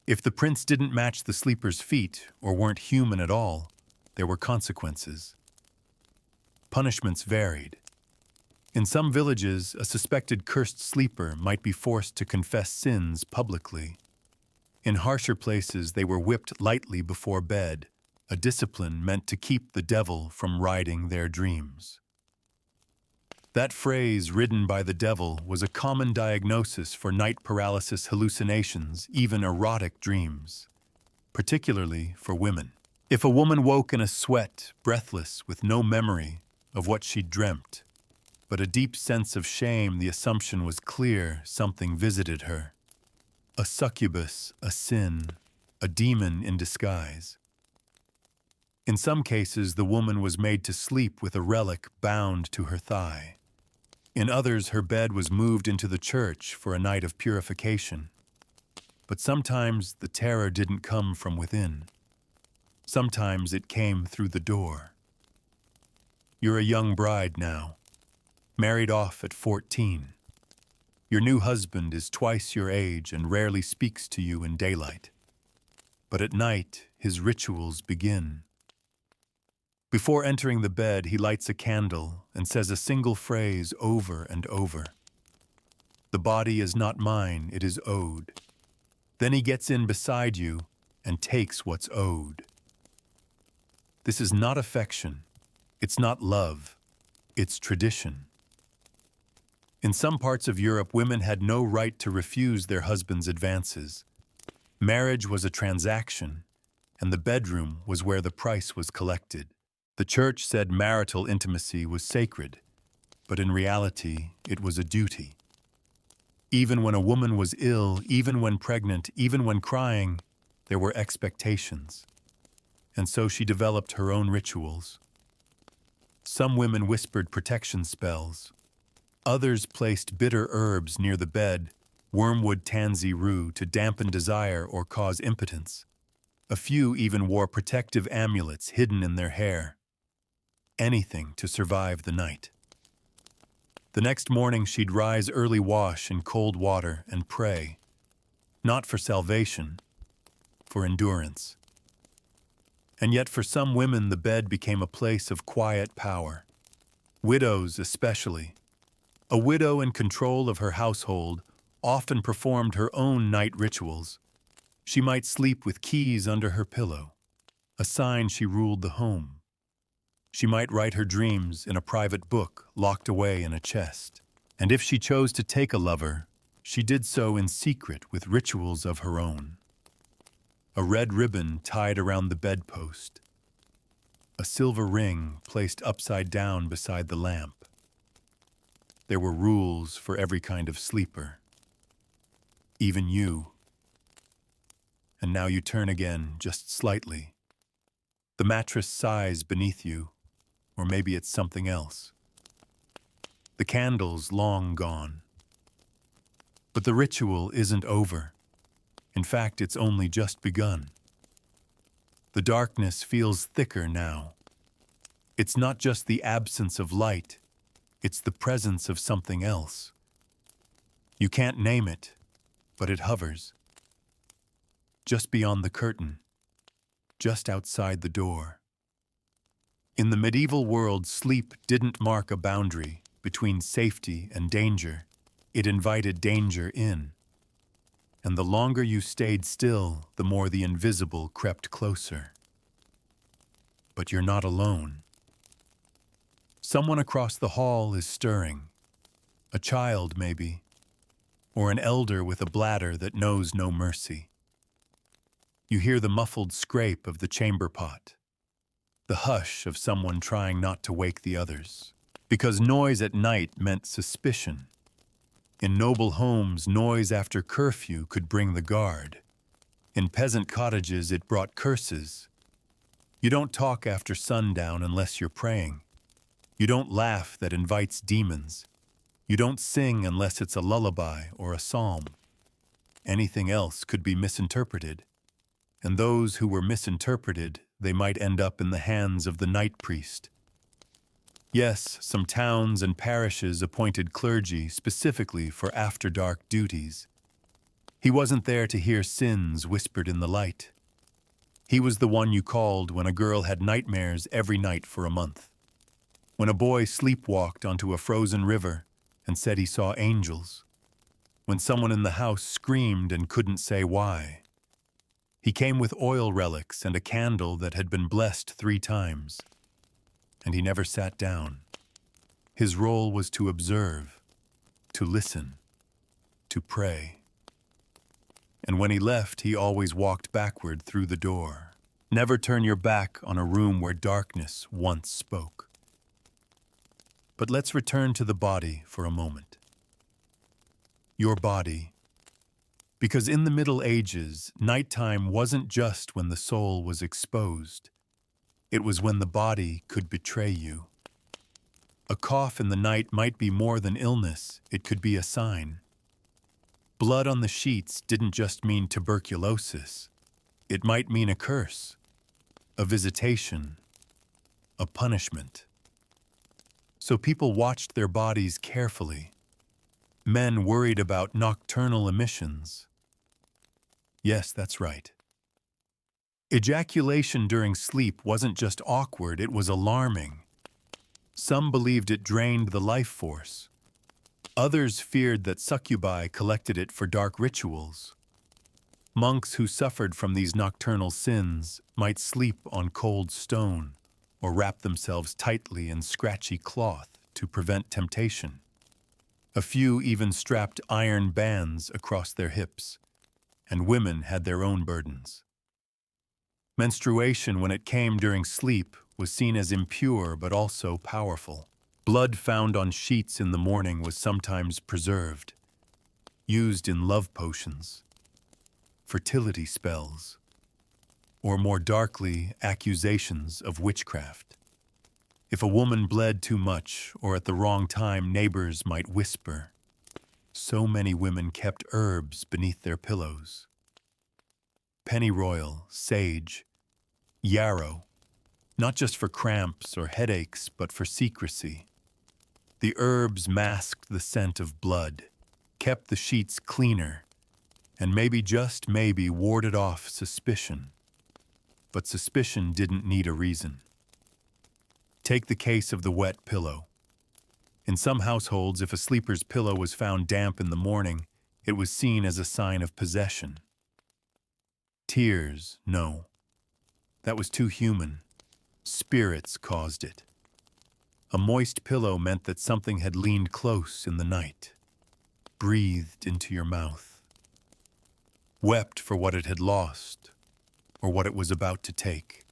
If the prints didn't match the sleeper's feet or weren't human at all, there were consequences. Punishments varied. In some villages, a suspected cursed sleeper might be forced to confess sins publicly. In harsher places, they were whipped lightly before bed, a discipline meant to keep the devil from riding their dreams. That phrase, ridden by the devil, was a common diagnosis for night paralysis hallucinations, even erotic dreams, particularly for women. If a woman woke in a sweat, breathless, with no memory of what she'd dreamt, but a deep sense of shame, the assumption was clear something visited her. A succubus, a sin, a demon in disguise. In some cases, the woman was made to sleep with a relic bound to her thigh. In others, her bed was moved into the church for a night of purification. But sometimes the terror didn't come from within. Sometimes it came through the door. You're a young bride now, married off at 14. Your new husband is twice your age and rarely speaks to you in daylight. But at night, his rituals begin. Before entering the bed, he lights a candle and says a single phrase over and over. The body is not mine, it is owed. Then he gets in beside you and takes what's owed. This is not affection, it's not love, it's tradition. In some parts of Europe, women had no right to refuse their husbands' advances. Marriage was a transaction, and the bedroom was where the price was collected. The church said marital intimacy was sacred, but in reality, it was a duty. Even when a woman was ill, even when pregnant, even when crying, there were expectations. And so she developed her own rituals. Some women whispered protection spells. Others placed bitter herbs near the bed, wormwood tansy rue, to dampen desire or cause impotence. A few even wore protective amulets hidden in their hair. Anything to survive the night. The next morning she'd rise early, wash in cold water, and pray, not for salvation, for endurance. And yet for some women the bed became a place of quiet power. Widows especially. A widow in control of her household often performed her own night rituals. She might sleep with keys under her pillow, a sign she ruled the home. She might write her dreams in a private book locked away in a chest. And if she chose to take a lover, she did so in secret with rituals of her own. A red ribbon tied around the bedpost. A silver ring placed upside down beside the lamp. There were rules for every kind of sleeper. Even you. And now you turn again, just slightly. The mattress sighs beneath you, or maybe it's something else. The candle's long gone. But the ritual isn't over. In fact, it's only just begun. The darkness feels thicker now. It's not just the absence of light, it's the presence of something else. You can't name it, but it hovers. Just beyond the curtain, just outside the door. In the medieval world, sleep didn't mark a boundary between safety and danger. It invited danger in. And the longer you stayed still, the more the invisible crept closer. But you're not alone. Someone across the hall is stirring. A child, maybe, or an elder with a bladder that knows no mercy. You hear the muffled scrape of the chamber pot, the hush of someone trying not to wake the others. Because noise at night meant suspicion. In noble homes, noise after curfew could bring the guard. In peasant cottages, it brought curses. You don't talk after sundown unless you're praying. You don't laugh that invites demons. You don't sing unless it's a lullaby or a psalm. Anything else could be misinterpreted. And those who were misinterpreted, they might end up in the hands of the night priest. Yes, some towns and parishes appointed clergy specifically for after-dark duties. He wasn't there to hear sins whispered in the light. He was the one you called when a girl had nightmares every night for a month. When a boy sleepwalked onto a frozen river and said he saw angels. When someone in the house screamed and couldn't say why. He came with oil relics and a candle that had been blessed 3 times, and he never sat down. His role was to observe, to listen, to pray. And when he left, he always walked backward through the door. Never turn your back on a room where darkness once spoke. But let's return to the body for a moment. Your body. Because in the Middle Ages, nighttime wasn't just when the soul was exposed. It was when the body could betray you. A cough in the night might be more than illness, it could be a sign. Blood on the sheets didn't just mean tuberculosis. It might mean a curse, a visitation, a punishment. So people watched their bodies carefully. Men worried about nocturnal emissions. Yes, that's right. Ejaculation during sleep wasn't just awkward, it was alarming. Some believed it drained the life force. Others feared that succubi collected it for dark rituals. Monks who suffered from these nocturnal sins might sleep on cold stone or wrap themselves tightly in scratchy cloth to prevent temptation. A few even strapped iron bands across their hips, and women had their own burdens. Menstruation, when it came during sleep, was seen as impure but also powerful. Blood found on sheets in the morning was sometimes preserved, used in love potions, fertility spells, or more darkly, accusations of witchcraft. If a woman bled too much or at the wrong time, neighbors might whisper. So many women kept herbs beneath their pillows. Pennyroyal, sage, yarrow, not just for cramps or headaches, but for secrecy. The herbs masked the scent of blood, kept the sheets cleaner, and maybe, just maybe, warded off suspicion. But suspicion didn't need a reason. Take the case of the wet pillow. In some households, if a sleeper's pillow was found damp in the morning, it was seen as a sign of possession. Tears, no. That was too human. Spirits caused it. A moist pillow meant that something had leaned close in the night, breathed into your mouth, wept for what it had lost or what it was about to take.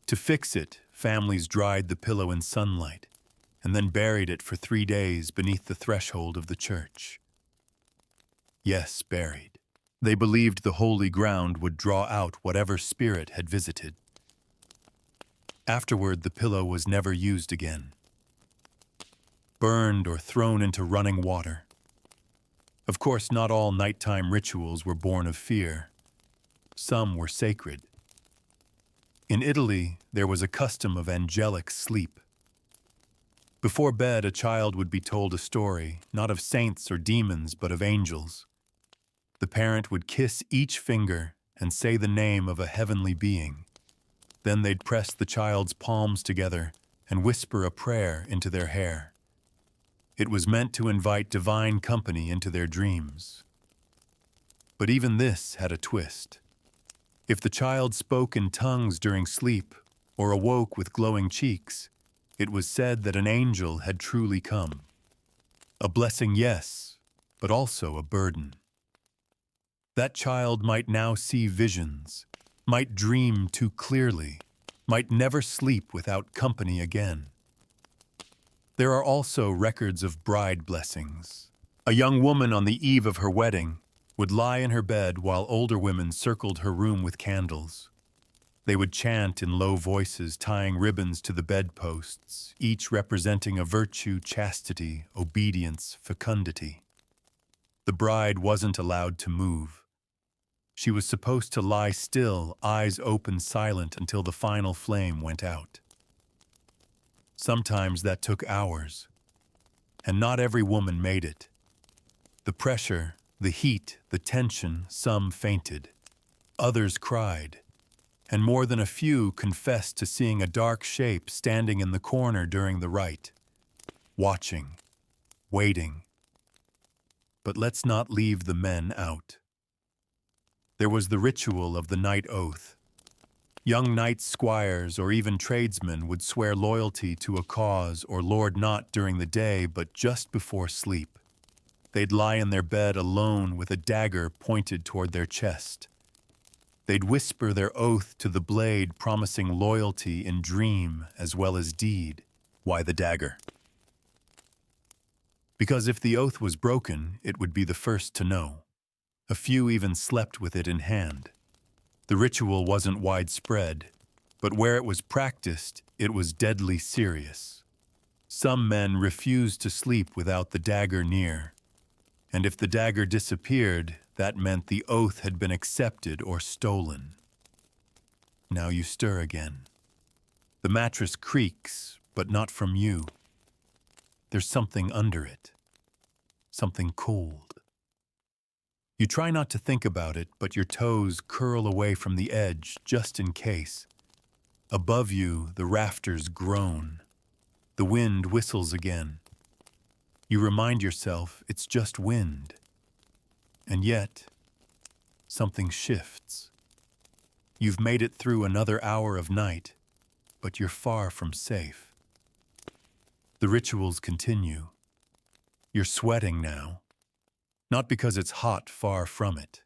To fix it, families dried the pillow in sunlight and then buried it for 3 days beneath the threshold of the church. Yes, buried. They believed the holy ground would draw out whatever spirit had visited. Afterward, the pillow was never used again. Burned or thrown into running water. Of course, not all nighttime rituals were born of fear. Some were sacred. In Italy, there was a custom of angelic sleep. Before bed, a child would be told a story, not of saints or demons, but of angels. The parent would kiss each finger and say the name of a heavenly being. Then they'd press the child's palms together and whisper a prayer into their hair. It was meant to invite divine company into their dreams. But even this had a twist. If the child spoke in tongues during sleep or awoke with glowing cheeks, it was said that an angel had truly come. A blessing, yes, but also a burden. That child might now see visions, might dream too clearly, might never sleep without company again. There are also records of bride blessings. A young woman on the eve of her wedding would lie in her bed while older women circled her room with candles. They would chant in low voices, tying ribbons to the bedposts, each representing a virtue, chastity, obedience, fecundity. The bride wasn't allowed to move. She was supposed to lie still, eyes open, silent, until the final flame went out. Sometimes that took hours, and not every woman made it. The pressure, the heat, the tension, some fainted. Others cried, and more than a few confessed to seeing a dark shape standing in the corner during the rite, watching, waiting. But let's not leave the men out. There was the ritual of the night oath. Young knight squires or even tradesmen would swear loyalty to a cause or lord not during the day but just before sleep. They'd lie in their bed alone with a dagger pointed toward their chest. They'd whisper their oath to the blade, promising loyalty in dream as well as deed. Why the dagger? Because if the oath was broken, it would be the first to know. A few even slept with it in hand. The ritual wasn't widespread, but where it was practiced, it was deadly serious. Some men refused to sleep without the dagger near, and if the dagger disappeared, that meant the oath had been accepted or stolen. Now you stir again. The mattress creaks, but not from you. There's something under it, something cold. You try not to think about it, but your toes curl away from the edge just in case. Above you, the rafters groan. The wind whistles again. You remind yourself it's just wind. And yet, something shifts. You've made it through another hour of night, but you're far from safe. The rituals continue. You're sweating now. Not because it's hot, far from it.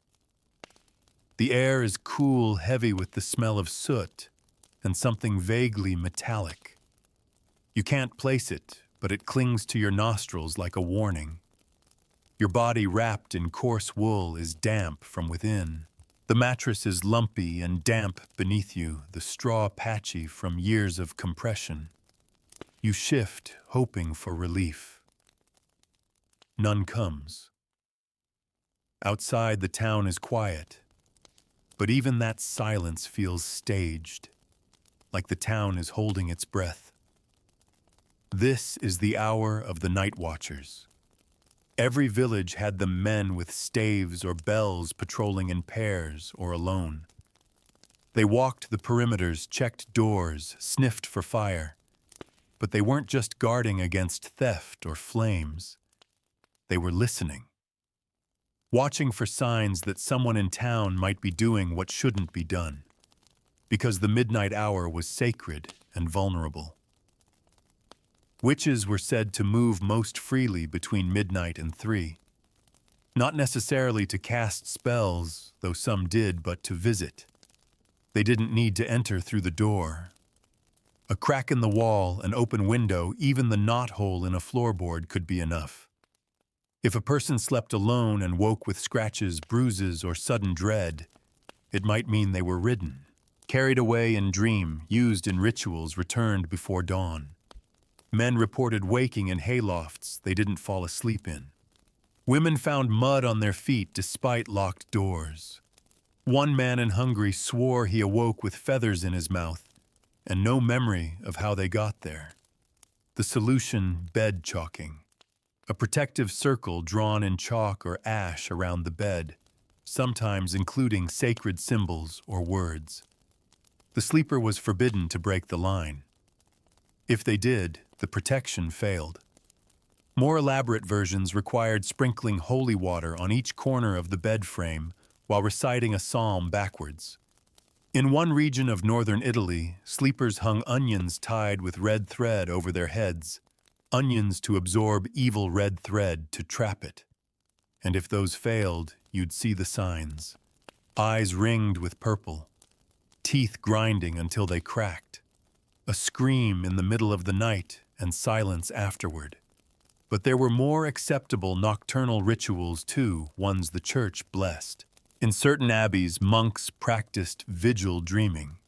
The air is cool, heavy with the smell of soot and something vaguely metallic. You can't place it, but it clings to your nostrils like a warning. Your body wrapped in coarse wool is damp from within. The mattress is lumpy and damp beneath you, the straw patchy from years of compression. You shift, hoping for relief. None comes. Outside, the town is quiet, but even that silence feels staged, like the town is holding its breath. This is the hour of the night watchers. Every village had the men with staves or bells patrolling in pairs or alone. They walked the perimeters, checked doors, sniffed for fire. But they weren't just guarding against theft or flames. They were listening. Watching for signs that someone in town might be doing what shouldn't be done, because the midnight hour was sacred and vulnerable. Witches were said to move most freely between midnight and 3. Not necessarily to cast spells, though some did, but to visit. They didn't need to enter through the door. A crack in the wall, an open window, even the knothole in a floorboard could be enough. If a person slept alone and woke with scratches, bruises, or sudden dread, it might mean they were ridden, carried away in dream, used in rituals returned before dawn. Men reported waking in haylofts they didn't fall asleep in. Women found mud on their feet despite locked doors. One man in Hungary swore he awoke with feathers in his mouth and no memory of how they got there. The solution, bed chalking. A protective circle drawn in chalk or ash around the bed, sometimes including sacred symbols or words. The sleeper was forbidden to break the line. If they did, the protection failed. More elaborate versions required sprinkling holy water on each corner of the bed frame while reciting a psalm backwards. In one region of northern Italy, sleepers hung onions tied with red thread over their heads, onions to absorb evil red thread to trap it. And if those failed, you'd see the signs. Eyes ringed with purple, teeth grinding until they cracked, a scream in the middle of the night and silence afterward. But there were more acceptable nocturnal rituals too, ones the church blessed. In certain abbeys, monks practiced vigil dreaming.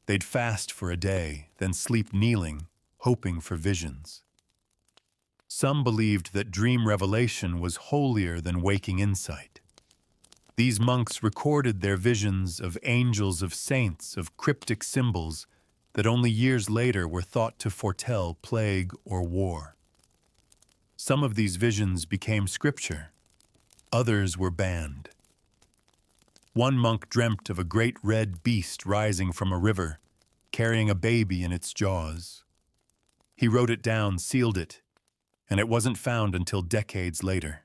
They'd fast for a day, then sleep kneeling, hoping for visions. Some believed that dream revelation was holier than waking insight. These monks recorded their visions of angels, of saints, of cryptic symbols that only years later were thought to foretell plague or war. Some of these visions became scripture. Others were banned. One monk dreamt of a great red beast rising from a river, carrying a baby in its jaws. He wrote it down, sealed it, and it wasn't found until decades later.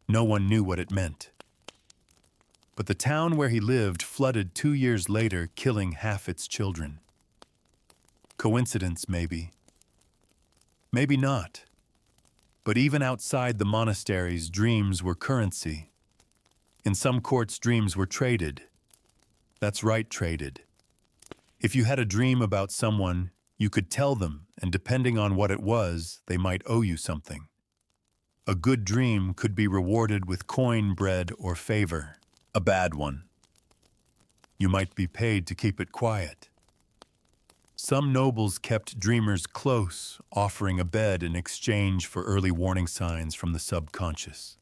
No one knew what it meant. But the town where he lived flooded 2 years later, killing half its children. Coincidence, maybe. Maybe not. But even outside the monasteries, dreams were currency. In some courts, dreams were traded. That's right, traded. If you had a dream about someone, you could tell them, and depending on what it was, they might owe you something. A good dream could be rewarded with coin, bread, or favor. A bad one, you might be paid to keep it quiet. Some nobles kept dreamers close, offering a bed in exchange for early warning signs from the subconscious.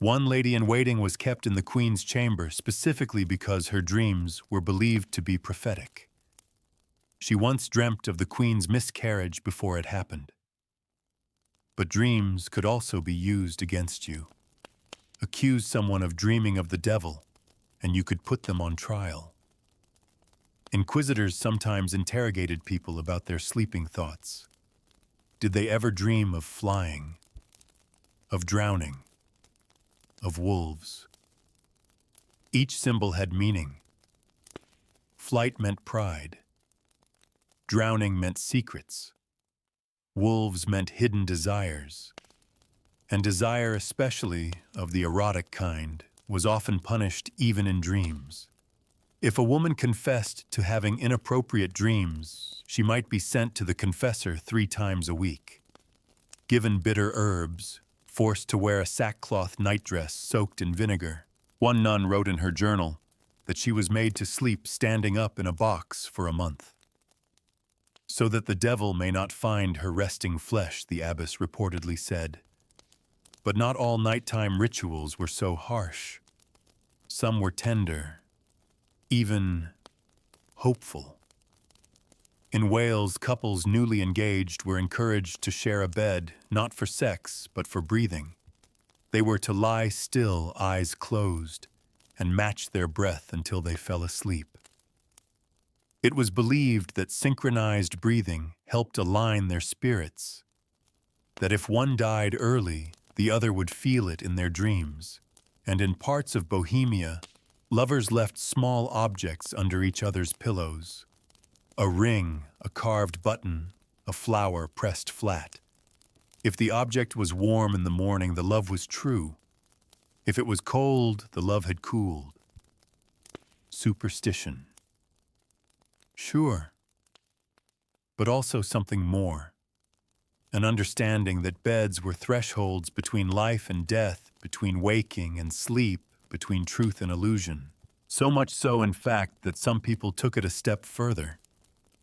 One lady-in-waiting was kept in the queen's chamber specifically because her dreams were believed to be prophetic. She once dreamt of the queen's miscarriage before it happened. But dreams could also be used against you. Accuse someone of dreaming of the devil, and you could put them on trial. Inquisitors sometimes interrogated people about their sleeping thoughts. Did they ever dream of flying, of drowning, of wolves? Each symbol had meaning. Flight meant pride. Drowning meant secrets. Wolves meant hidden desires. And desire, especially of the erotic kind, was often punished even in dreams. If a woman confessed to having inappropriate dreams, she might be sent to the confessor 3 times a week, given bitter herbs, forced to wear a sackcloth nightdress soaked in vinegar. One nun wrote in her journal that she was made to sleep standing up in a box for a month. So that the devil may not find her resting flesh, the abbess reportedly said. But not all nighttime rituals were so harsh. Some were tender, even hopeful. In Wales, couples newly engaged were encouraged to share a bed, not for sex, but for breathing. They were to lie still, eyes closed, and match their breath until they fell asleep. It was believed that synchronized breathing helped align their spirits, that if one died early, the other would feel it in their dreams, and in parts of Bohemia, lovers left small objects under each other's pillows. A ring, a carved button, a flower pressed flat. If the object was warm in the morning, the love was true. If it was cold, the love had cooled. Superstition. Sure, but also something more. An understanding that beds were thresholds between life and death, between waking and sleep, between truth and illusion. So much so, in fact, that some people took it a step further.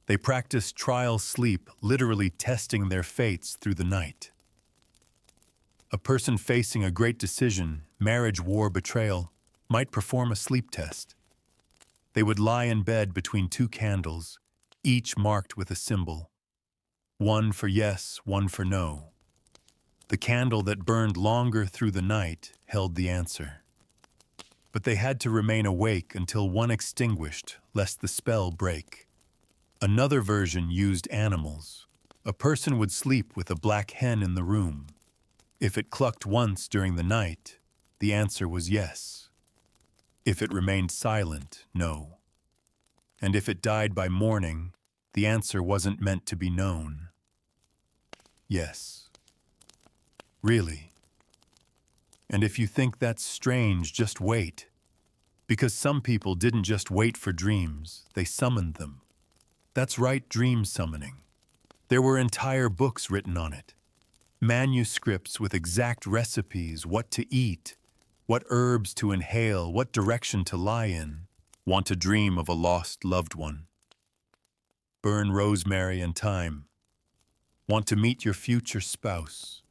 They practiced trial sleep, literally testing their fates through the night. A person facing a great decision, marriage, war, betrayal, might perform a sleep test. They would lie in bed between 2 candles, each marked with a symbol. One for yes, one for no. The candle that burned longer through the night held the answer. But they had to remain awake until one extinguished, lest the spell break. Another version used animals. A person would sleep with a black hen in the room. If it clucked once during the night, the answer was yes. If it remained silent, no. And if it died by morning, the answer wasn't meant to be known. Yes. Really. And if you think that's strange, just wait. Because some people didn't just wait for dreams, they summoned them. That's right, dream summoning. There were entire books written on it. Manuscripts with exact recipes, what to eat, what herbs to inhale, what direction to lie in. Want to dream of a lost loved one? Burn rosemary and thyme. Want to meet your future spouse?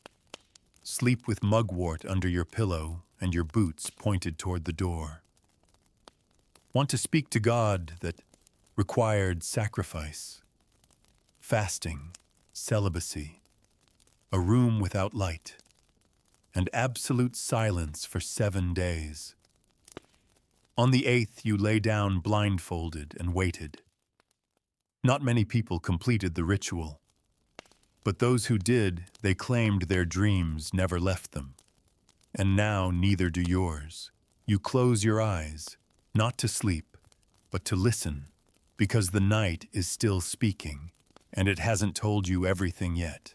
Sleep with mugwort under your pillow and your boots pointed toward the door. Want to speak to God that required sacrifice, fasting, celibacy, a room without light, and absolute silence for 7 days. On the 8th, you lay down blindfolded and waited. Not many people completed the ritual, but those who did, they claimed their dreams never left them. And now neither do yours. You close your eyes, not to sleep, but to listen, because the night is still speaking, and it hasn't told you everything yet.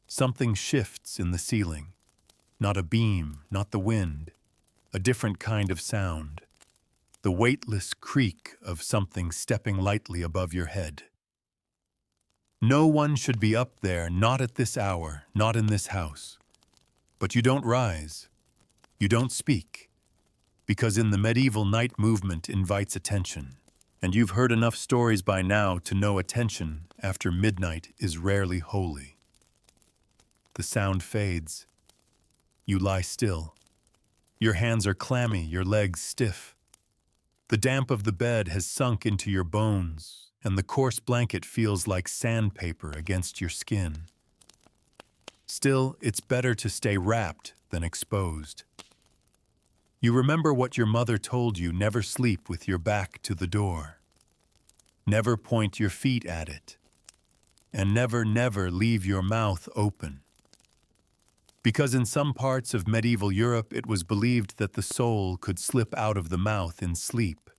Something shifts in the ceiling. Not a beam, not the wind, a different kind of sound. The weightless creak of something stepping lightly above your head. No one should be up there, not at this hour, not in this house. But you don't rise. You don't speak. Because in the medieval night movement invites attention. And you've heard enough stories by now to know attention after midnight is rarely holy. The sound fades. You lie still. Your hands are clammy, your legs stiff. The damp of the bed has sunk into your bones, and the coarse blanket feels like sandpaper against your skin. Still, it's better to stay wrapped than exposed. You remember what your mother told you: never sleep with your back to the door. Never point your feet at it. And never, never leave your mouth open. Because in some parts of medieval Europe it was believed that the soul could slip out of the mouth in sleep.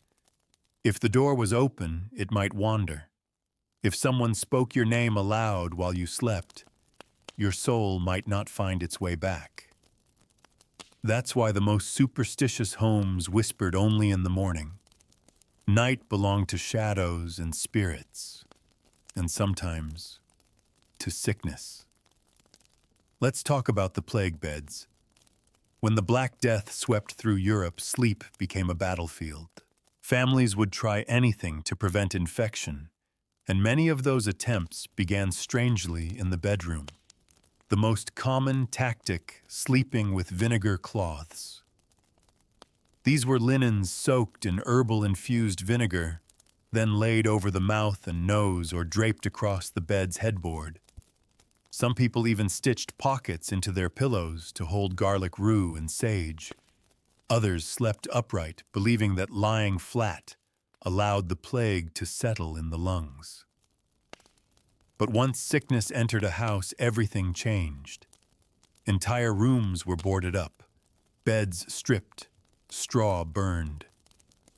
If the door was open, it might wander. If someone spoke your name aloud while you slept, your soul might not find its way back. That's why the most superstitious homes whispered only in the morning. Night belonged to shadows and spirits, and sometimes to sickness. Let's talk about the plague beds. When the Black Death swept through Europe, sleep became a battlefield. Families would try anything to prevent infection, and many of those attempts began strangely in the bedroom. The most common tactic, sleeping with vinegar cloths. These were linens soaked in herbal-infused vinegar, then laid over the mouth and nose or draped across the bed's headboard. Some people even stitched pockets into their pillows to hold garlic root and sage. Others slept upright, believing that lying flat allowed the plague to settle in the lungs. But once sickness entered a house, everything changed. Entire rooms were boarded up, beds stripped, straw burned.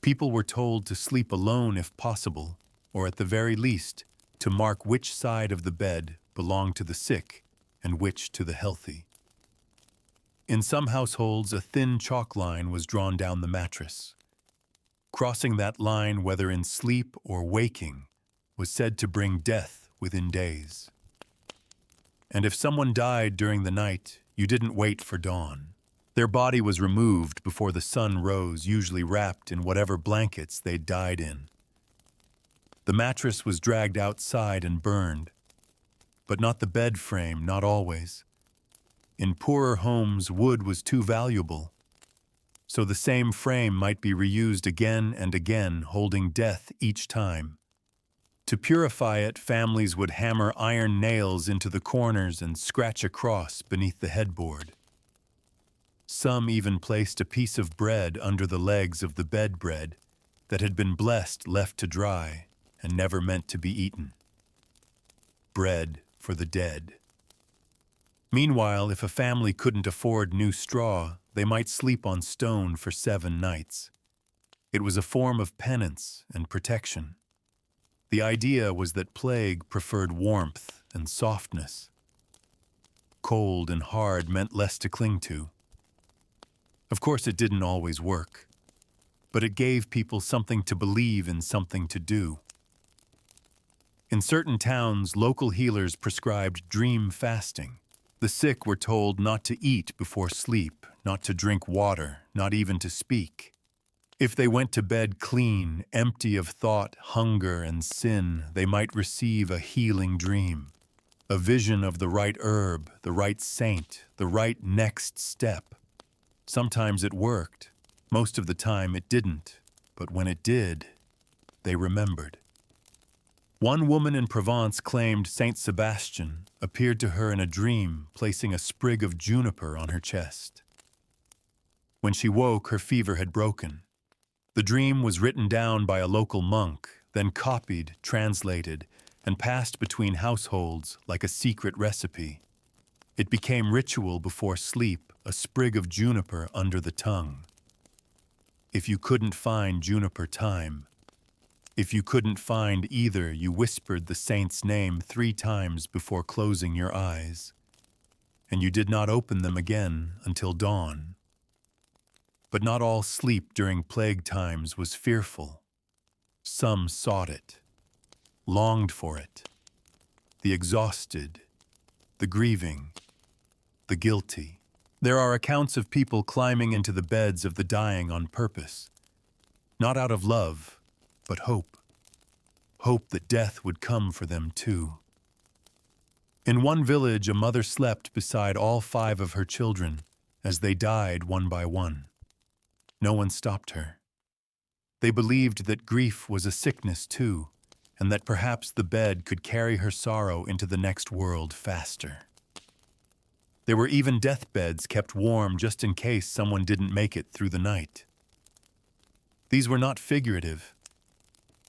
People were told to sleep alone if possible, or at the very least, to mark which side of the bed belonged to the sick and which to the healthy. In some households, a thin chalk line was drawn down the mattress. Crossing that line, whether in sleep or waking, was said to bring death within days. And if someone died during the night, you didn't wait for dawn. Their body was removed before the sun rose, usually wrapped in whatever blankets they'd died in. The mattress was dragged outside and burned, but not the bed frame, not always. In poorer homes, wood was too valuable, so the same frame might be reused again and again, holding death each time. To purify it, families would hammer iron nails into the corners and scratch a cross beneath the headboard. Some even placed a piece of bread under the legs of the bed bread that had been blessed, left to dry, and never meant to be eaten. Bread for the dead. Meanwhile, if a family couldn't afford new straw, they might sleep on stone for 7 nights. It was a form of penance and protection. The idea was that plague preferred warmth and softness. Cold and hard meant less to cling to. Of course, it didn't always work, but it gave people something to believe in, something to do. In certain towns, local healers prescribed dream fasting. The sick were told not to eat before sleep, not to drink water, not even to speak. If they went to bed clean, empty of thought, hunger, and sin, they might receive a healing dream, a vision of the right herb, the right saint, the right next step. Sometimes it worked. Most of the time it didn't, but when it did, they remembered. One woman in Provence claimed Saint Sebastian appeared to her in a dream, placing a sprig of juniper on her chest. When she woke, her fever had broken. The dream was written down by a local monk, then copied, translated, and passed between households like a secret recipe. It became ritual before sleep, a sprig of juniper under the tongue. If you couldn't find juniper thyme, if you couldn't find either, you whispered the saint's name 3 times before closing your eyes, and you did not open them again until dawn. But not all sleep during plague times was fearful. Some sought it, longed for it. The exhausted, the grieving, the guilty. There are accounts of people climbing into the beds of the dying on purpose, not out of love, but hope. Hope that death would come for them too. In one village, a mother slept beside all 5 of her children as they died one by one. No one stopped her. They believed that grief was a sickness too, and that perhaps the bed could carry her sorrow into the next world faster. There were even deathbeds kept warm just in case someone didn't make it through the night. These were not figurative.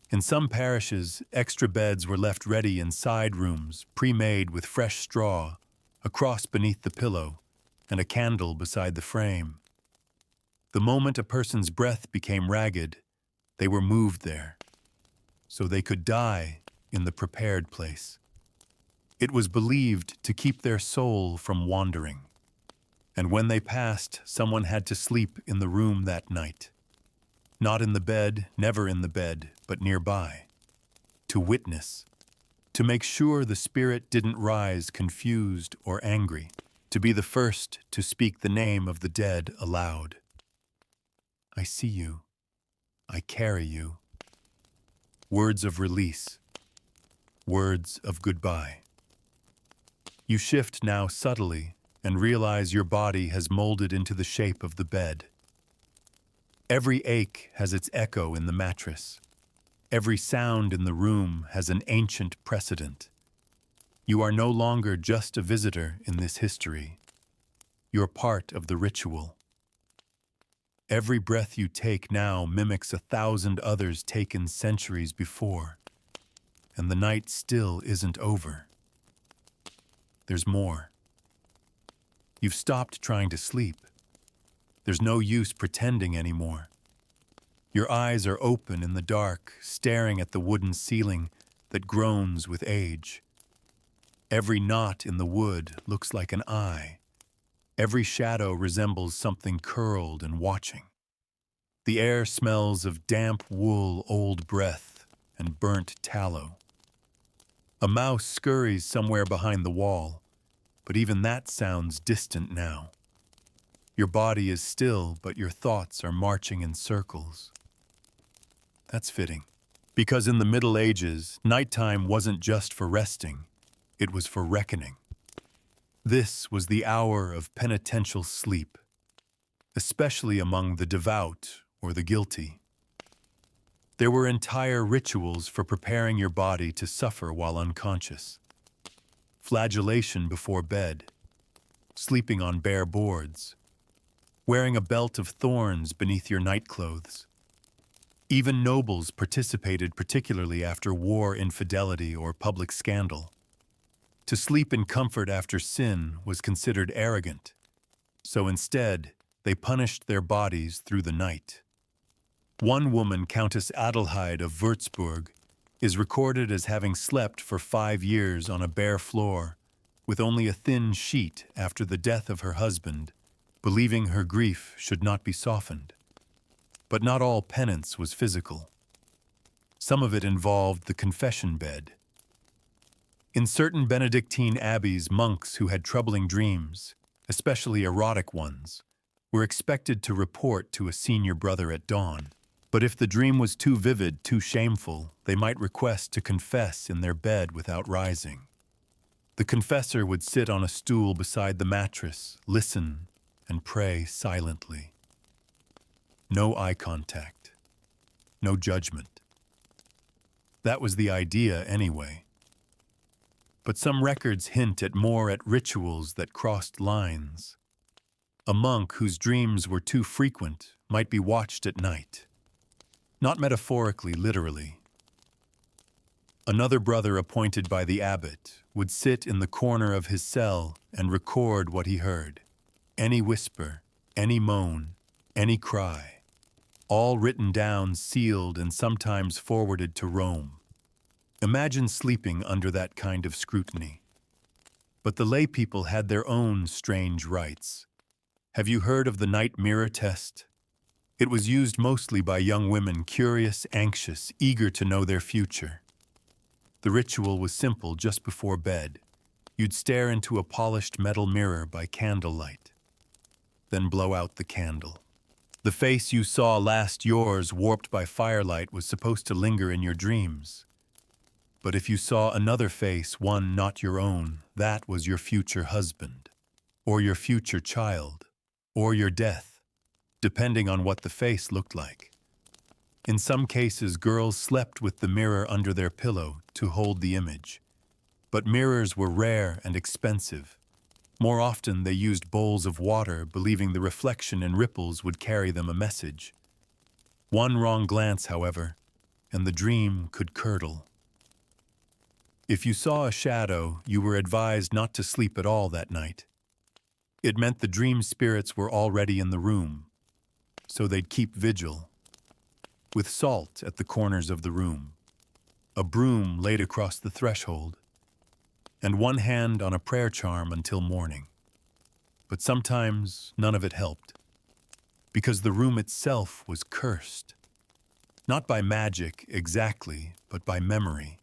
In some parishes, extra beds were left ready in side rooms, pre-made with fresh straw, a cross beneath the pillow, and a candle beside the frame. The moment a person's breath became ragged, they were moved there, so they could die in the prepared place. It was believed to keep their soul from wandering, and when they passed, someone had to sleep in the room that night. Not in the bed, never in the bed, but nearby, to witness, to make sure the spirit didn't rise confused or angry, to be the first to speak the name of the dead aloud. I see you. I carry you. Words of release. Words of goodbye. You shift now subtly and realize your body has molded into the shape of the bed. Every ache has its echo in the mattress. Every sound in the room has an ancient precedent. You are no longer just a visitor in this history. You're part of the ritual. Every breath you take now mimics 1,000 others taken centuries before, and the night still isn't over. There's more. You've stopped trying to sleep. There's no use pretending anymore. Your eyes are open in the dark, staring at the wooden ceiling that groans with age. Every knot in the wood looks like an eye. Every shadow resembles something curled and watching. The air smells of damp wool, old breath, and burnt tallow. A mouse scurries somewhere behind the wall, but even that sounds distant now. Your body is still, but your thoughts are marching in circles. That's fitting, because in the Middle Ages, nighttime wasn't just for resting, it was for reckoning. This was the hour of penitential sleep, especially among the devout or the guilty. There were entire rituals for preparing your body to suffer while unconscious. Flagellation before bed, sleeping on bare boards, wearing a belt of thorns beneath your nightclothes. Even nobles participated, particularly after war infidelity or public scandal. To sleep in comfort after sin was considered arrogant, so instead they punished their bodies through the night. One woman, Countess Adelheid of Würzburg, is recorded as having slept for 5 years on a bare floor with only a thin sheet after the death of her husband, believing her grief should not be softened. But not all penance was physical. Some of it involved the confession bed. In certain Benedictine abbeys, monks who had troubling dreams, especially erotic ones, were expected to report to a senior brother at dawn. But if the dream was too vivid, too shameful, they might request to confess in their bed without rising. The confessor would sit on a stool beside the mattress, listen, and pray silently. No eye contact. No judgment. That was the idea anyway. But some records hint at rituals that crossed lines. A monk whose dreams were too frequent might be watched at night. Not metaphorically, literally. Another brother appointed by the abbot would sit in the corner of his cell and record what he heard. Any whisper, any moan, any cry, all written down, sealed, and sometimes forwarded to Rome. Imagine sleeping under that kind of scrutiny. But the lay people had their own strange rites. Have you heard of the night mirror test? It was used mostly by young women, curious, anxious, eager to know their future. The ritual was simple. Just before bed, you'd stare into a polished metal mirror by candlelight, then blow out the candle. The face you saw last, yours, warped by firelight, was supposed to linger in your dreams. But if you saw another face, one not your own, that was your future husband, or your future child, or your death, depending on what the face looked like. In some cases, girls slept with the mirror under their pillow to hold the image. But mirrors were rare and expensive. More often, they used bowls of water, believing the reflection and ripples would carry them a message. One wrong glance, however, and the dream could curdle. If you saw a shadow, you were advised not to sleep at all that night. It meant the dream spirits were already in the room, so they'd keep vigil. With salt at the corners of the room, a broom laid across the threshold, and one hand on a prayer charm until morning. But sometimes none of it helped, because the room itself was cursed. Not by magic exactly, but by memory.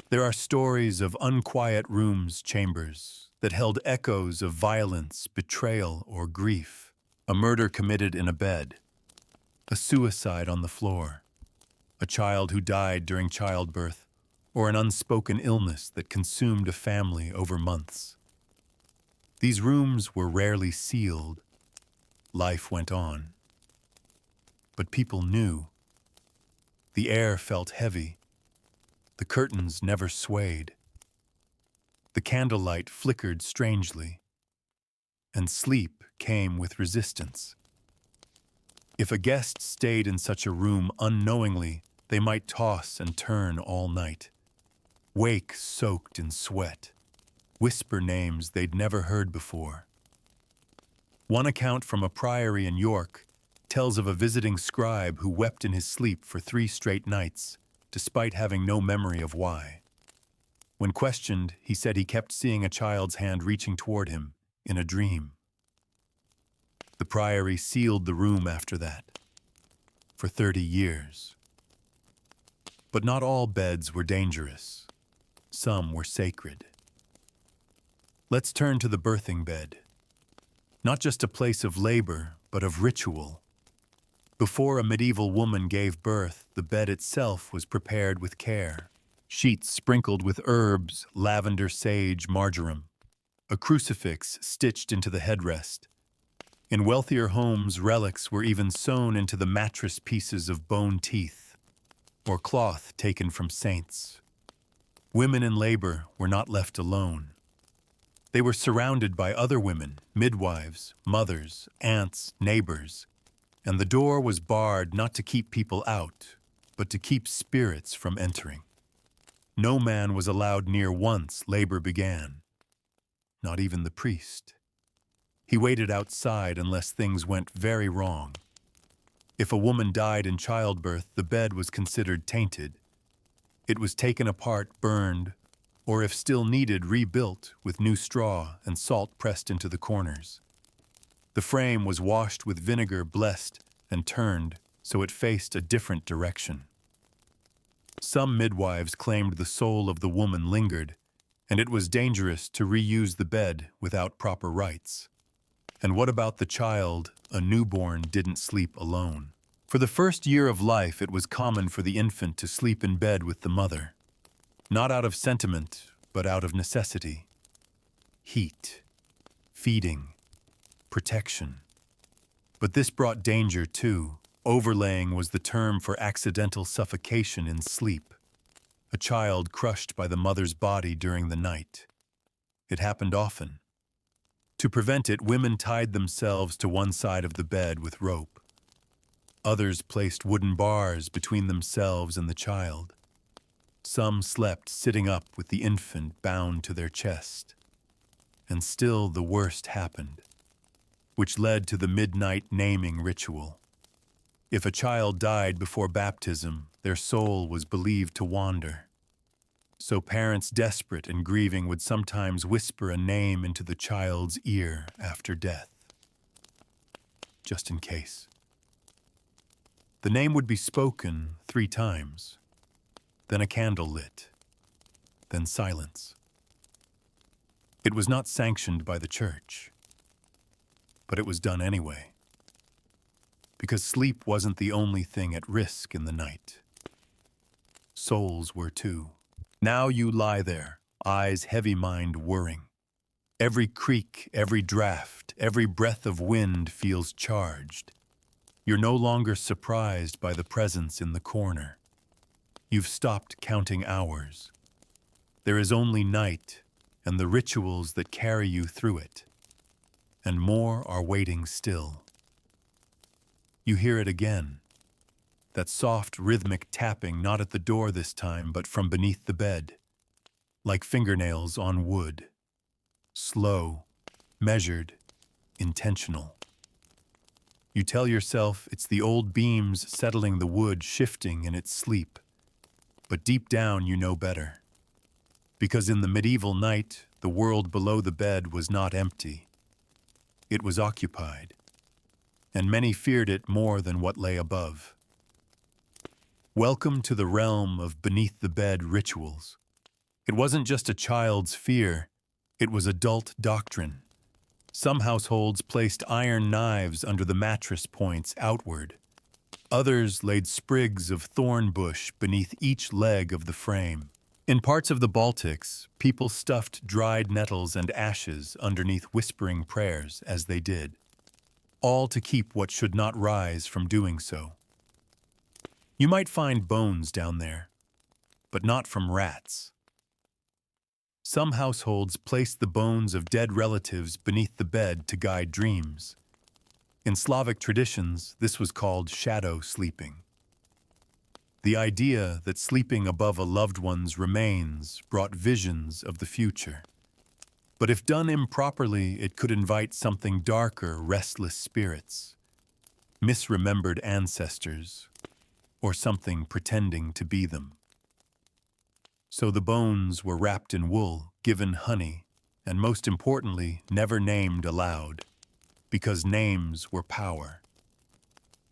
There are stories of unquiet rooms, chambers, that held echoes of violence, betrayal, or grief. A murder committed in a bed, a suicide on the floor, a child who died during childbirth, or an unspoken illness that consumed a family over months. These rooms were rarely sealed. Life went on. But people knew. The air felt heavy. The curtains never swayed. The candlelight flickered strangely, and sleep came with resistance. If a guest stayed in such a room unknowingly, they might toss and turn all night, wake soaked in sweat, whisper names they'd never heard before. One account from a priory in York tells of a visiting scribe who wept in his sleep for 3 straight nights, despite having no memory of why. When questioned, he said he kept seeing a child's hand reaching toward him in a dream. The priory sealed the room after that, for 30 years. But not all beds were dangerous. Some were sacred. Let's turn to the birthing bed. Not just a place of labor, but of ritual. Before a medieval woman gave birth, the bed itself was prepared with care. Sheets sprinkled with herbs, lavender, sage, marjoram. A crucifix stitched into the headrest. In wealthier homes, relics were even sewn into the mattress, pieces of bone teeth, or cloth taken from saints. Women in labor were not left alone. They were surrounded by other women, midwives, mothers, aunts, neighbors, and the door was barred not to keep people out, but to keep spirits from entering. No man was allowed near once labor began, not even the priest. He waited outside unless things went very wrong. If a woman died in childbirth, the bed was considered tainted. It was taken apart, burned, or if still needed, rebuilt with new straw and salt pressed into the corners. The frame was washed with vinegar, blessed, and turned so it faced a different direction. Some midwives claimed the soul of the woman lingered, and it was dangerous to reuse the bed without proper rites. And what about the child? A newborn didn't sleep alone. For the first year of life, it was common for the infant to sleep in bed with the mother. Not out of sentiment, but out of necessity. Heat, feeding, protection. But this brought danger too. Overlaying was the term for accidental suffocation in sleep. A child crushed by the mother's body during the night. It happened often. To prevent it, women tied themselves to one side of the bed with rope. Others placed wooden bars between themselves and the child. Some slept sitting up with the infant bound to their chest. And still the worst happened, which led to the midnight naming ritual. If a child died before baptism, their soul was believed to wander. So parents desperate and grieving would sometimes whisper a name into the child's ear after death, just in case. The name would be spoken 3 times, then a candle lit, then silence. It was not sanctioned by the church, but it was done anyway, because sleep wasn't the only thing at risk in the night. Souls were too. Now you lie there, eyes heavy, mind whirring. Every creak, every draft, every breath of wind feels charged. You're no longer surprised by the presence in the corner. You've stopped counting hours. There is only night and the rituals that carry you through it. And more are waiting still. You hear it again. That soft, rhythmic tapping, not at the door this time, but from beneath the bed, like fingernails on wood. Slow, measured, intentional. You tell yourself it's the old beams settling the wood, shifting in its sleep. But deep down you know better. Because in the medieval night, the world below the bed was not empty. It was occupied. And many feared it more than what lay above. Welcome to the realm of beneath-the-bed rituals. It wasn't just a child's fear, it was adult doctrine. Some households placed iron knives under the mattress points outward. Others laid sprigs of thorn bush beneath each leg of the frame. In parts of the Baltics, people stuffed dried nettles and ashes underneath whispering prayers as they did, all to keep what should not rise from doing so. You might find bones down there, but not from rats. Some households placed the bones of dead relatives beneath the bed to guide dreams. In Slavic traditions, this was called shadow sleeping. The idea that sleeping above a loved one's remains brought visions of the future. But if done improperly, it could invite something darker, restless spirits, misremembered ancestors, or something pretending to be them. So the bones were wrapped in wool, given honey, and most importantly, never named aloud, because names were power.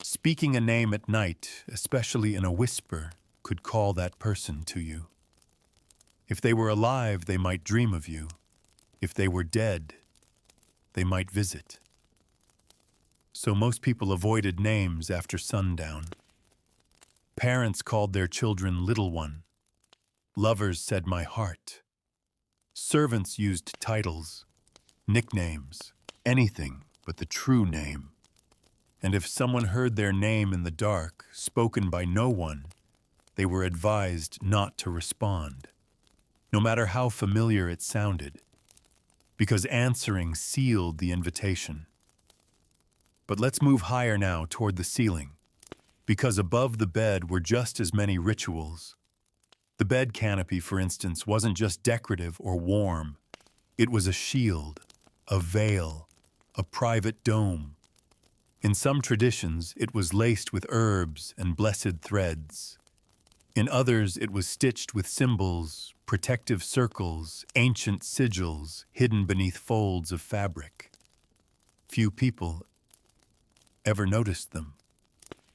Speaking a name at night, especially in a whisper, could call that person to you. If they were alive, they might dream of you. If they were dead, they might visit. So most people avoided names after sundown. Parents called their children little one. Lovers said my heart. Servants used titles, nicknames, anything but the true name. And if someone heard their name in the dark, spoken by no one, they were advised not to respond, no matter how familiar it sounded, because answering sealed the invitation. But let's move higher now toward the ceiling, because above the bed were just as many rituals. The bed canopy, for instance, wasn't just decorative or warm. It was a shield, a veil, a private dome. In some traditions, it was laced with herbs and blessed threads. In others, it was stitched with symbols, protective circles, ancient sigils hidden beneath folds of fabric. Few people ever noticed them.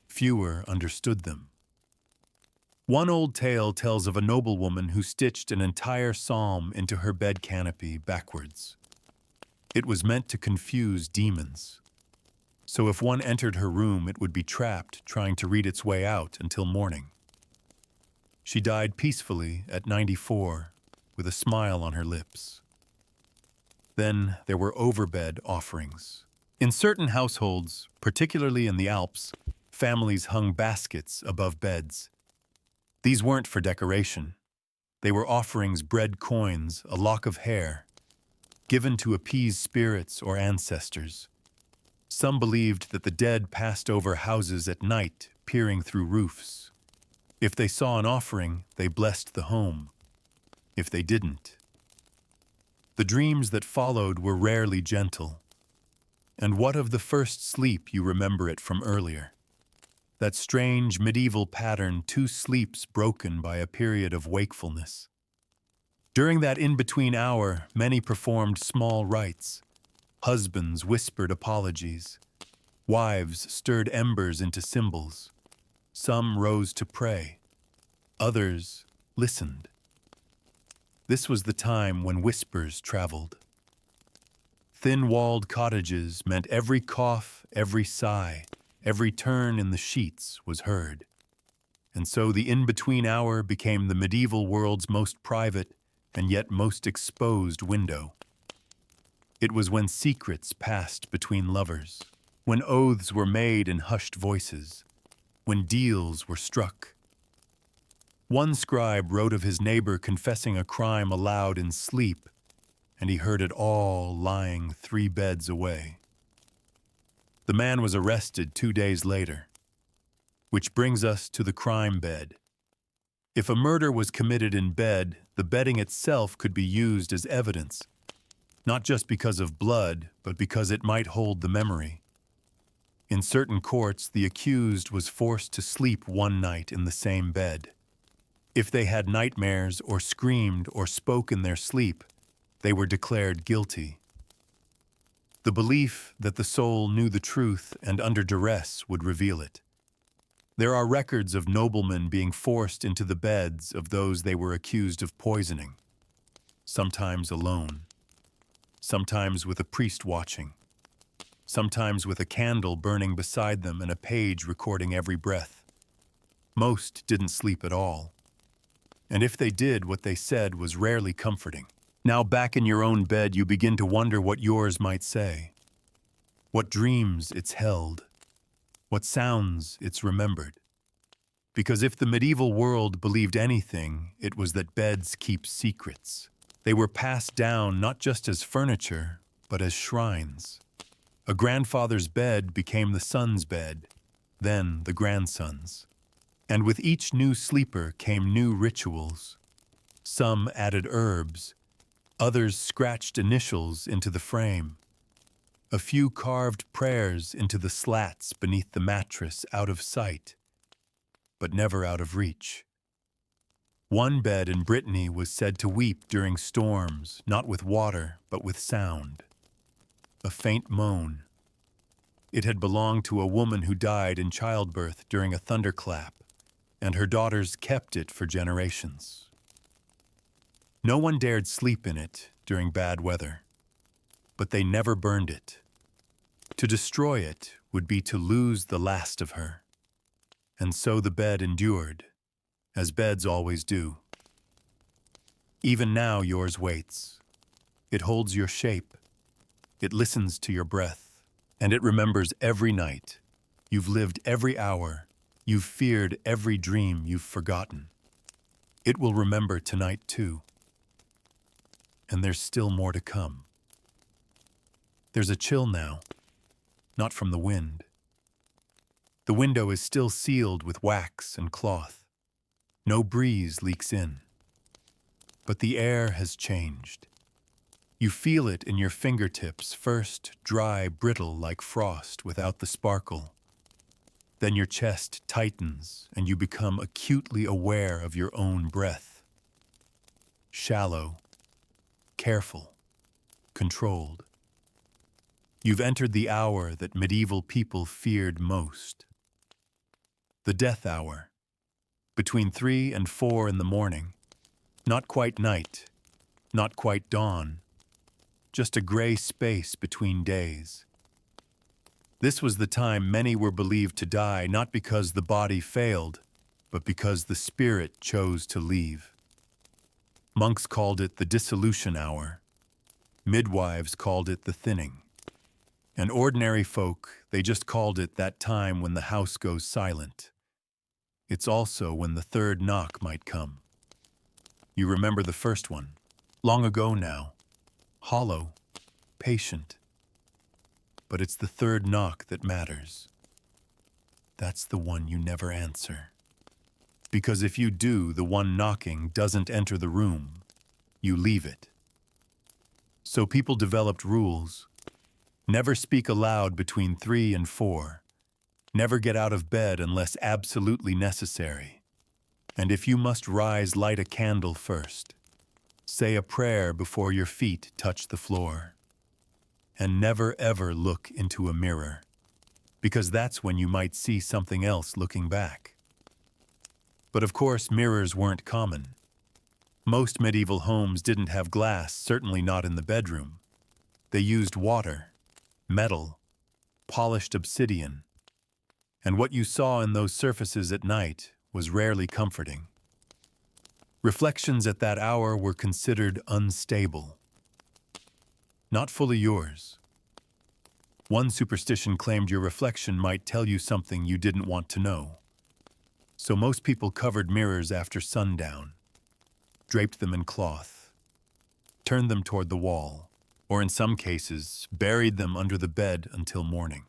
Fewer understood them. One old tale tells of a noblewoman who stitched an entire psalm into her bed canopy backwards. It was meant to confuse demons. So if one entered her room, it would be trapped, trying to read its way out until morning. She died peacefully at 94, with a smile on her lips. Then there were overbed offerings. In certain households, particularly in the Alps, families hung baskets above beds. These weren't for decoration. They were offerings, bread coins, a lock of hair, given to appease spirits or ancestors. Some believed that the dead passed over houses at night, peering through roofs. If they saw an offering, they blessed the home. If they didn't. The dreams that followed were rarely gentle. And what of the first sleep you remember it from earlier? that strange medieval pattern, two sleeps broken by a period of wakefulness. During that in-between hour, many performed small rites. Husbands whispered apologies. Wives stirred embers into symbols. Some rose to pray. Others listened. This was the time when whispers traveled. Thin-walled cottages meant every cough, every sigh, every turn in the sheets was heard. And so the in-between hour became the medieval world's most private and yet most exposed window. It was when secrets passed between lovers, when oaths were made in hushed voices, when deals were struck. One scribe wrote of his neighbor confessing a crime aloud in sleep, and he heard it all lying 3 beds away. The man was arrested 2 days later. Which brings us to the crime bed. If a murder was committed in bed, the bedding itself could be used as evidence, not just because of blood, but because it might hold the memory. In certain courts, the accused was forced to sleep one night in the same bed. If they had nightmares or screamed or spoke in their sleep, they were declared guilty. The belief that the soul knew the truth and under duress would reveal it. There are records of noblemen being forced into the beds of those they were accused of poisoning, sometimes alone, sometimes with a priest watching, sometimes with a candle burning beside them and a page recording every breath. Most didn't sleep at all. And if they did, what they said was rarely comforting. Now back in your own bed, you begin to wonder what yours might say, what dreams it's held, what sounds it's remembered. Because if the medieval world believed anything, it was that beds keep secrets. They were passed down not just as furniture, but as shrines. A grandfather's bed became the son's bed, then the grandson's. And with each new sleeper came new rituals. Some added herbs, others scratched initials into the frame. A few carved prayers into the slats beneath the mattress, out of sight, but never out of reach. One bed in Brittany was said to weep during storms, not with water, but with sound. A faint moan. It had belonged to a woman who died in childbirth during a thunderclap, and her daughters kept it for generations. No one dared sleep in it during bad weather, but they never burned it. To destroy it would be to lose the last of her. And so the bed endured, as beds always do. Even now yours waits. It holds your shape. It listens to your breath, and it remembers every night. You've lived every hour. You've feared every dream you've forgotten. It will remember tonight too. And there's still more to come. There's a chill now, not from the wind. The window is still sealed with wax and cloth. No breeze leaks in. But the air has changed. You feel it in your fingertips, first dry, brittle like frost without the sparkle. Then your chest tightens and you become acutely aware of your own breath. Shallow, careful, controlled. You've entered the hour that medieval people feared most. The death hour, between 3 and 4 in the morning. Not quite night, not quite dawn, just a gray space between days. This was the time many were believed to die, not because the body failed, but because the spirit chose to leave. Monks called it the dissolution hour. Midwives called it the thinning. And ordinary folk, they just called it that time when the house goes silent. It's also when the third knock might come. You remember the first one, long ago now, hollow, patient. But it's the third knock that matters. That's the one you never answer. Because if you do, the one knocking doesn't enter the room. You leave it. So people developed rules. Never speak aloud between 3 and 4. Never get out of bed unless absolutely necessary. And if you must rise, light a candle first. Say a prayer before your feet touch the floor. And never ever look into a mirror, because that's when you might see something else looking back. But of course, mirrors weren't common. Most medieval homes didn't have glass, certainly not in the bedroom. They used water, metal, polished obsidian. And what you saw in those surfaces at night was rarely comforting. Reflections at that hour were considered unstable. Not fully yours. One superstition claimed your reflection might tell you something you didn't want to know. So most people covered mirrors after sundown, draped them in cloth, turned them toward the wall, or in some cases, buried them under the bed until morning.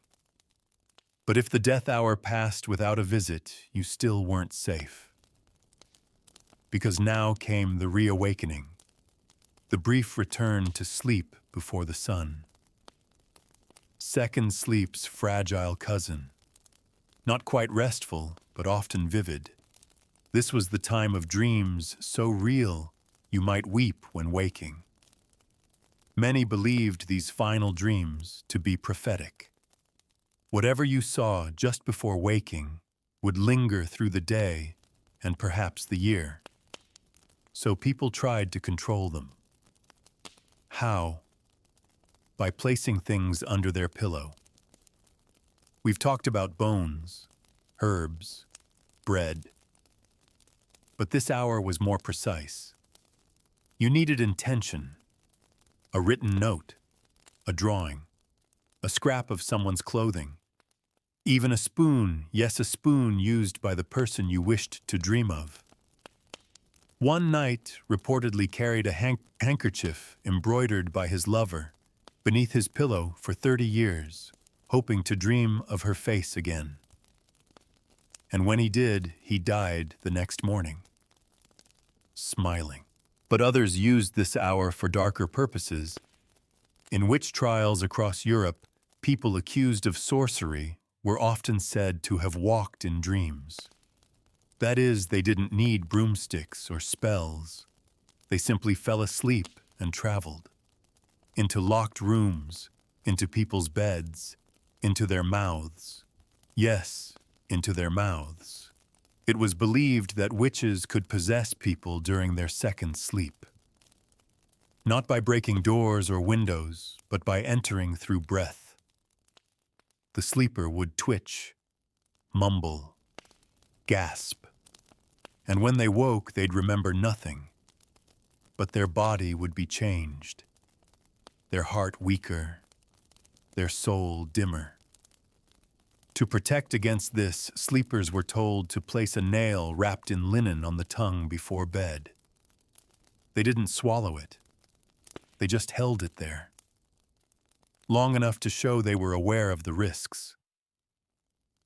But if the death hour passed without a visit, you still weren't safe. Because now came the reawakening, the brief return to sleep before the sun. Second sleep's fragile cousin. Not quite restful, but often vivid. This was the time of dreams so real you might weep when waking. Many believed these final dreams to be prophetic. Whatever you saw just before waking would linger through the day and perhaps the year. So people tried to control them. How? By placing things under their pillow. We've talked about bones, herbs, bread. But this hour was more precise. You needed intention, a written note, a drawing, a scrap of someone's clothing, even a spoon, yes, a spoon used by the person you wished to dream of. One knight reportedly carried a handkerchief embroidered by his lover beneath his pillow for 30 years, hoping to dream of her face again. And when he did, he died the next morning, smiling. But others used this hour for darker purposes. In witch trials across Europe, people accused of sorcery were often said to have walked in dreams. That is, they didn't need broomsticks or spells. They simply fell asleep and traveled. Into locked rooms, into people's beds, into their mouths. Yes, into their mouths. It was believed that witches could possess people during their second sleep. Not by breaking doors or windows, but by entering through breath. The sleeper would twitch, mumble, gasp. And when they woke, they'd remember nothing. But their body would be changed. Their heart weaker, their soul dimmer. To protect against this, sleepers were told to place a nail wrapped in linen on the tongue before bed. They didn't swallow it. They just held it there, long enough to show they were aware of the risks.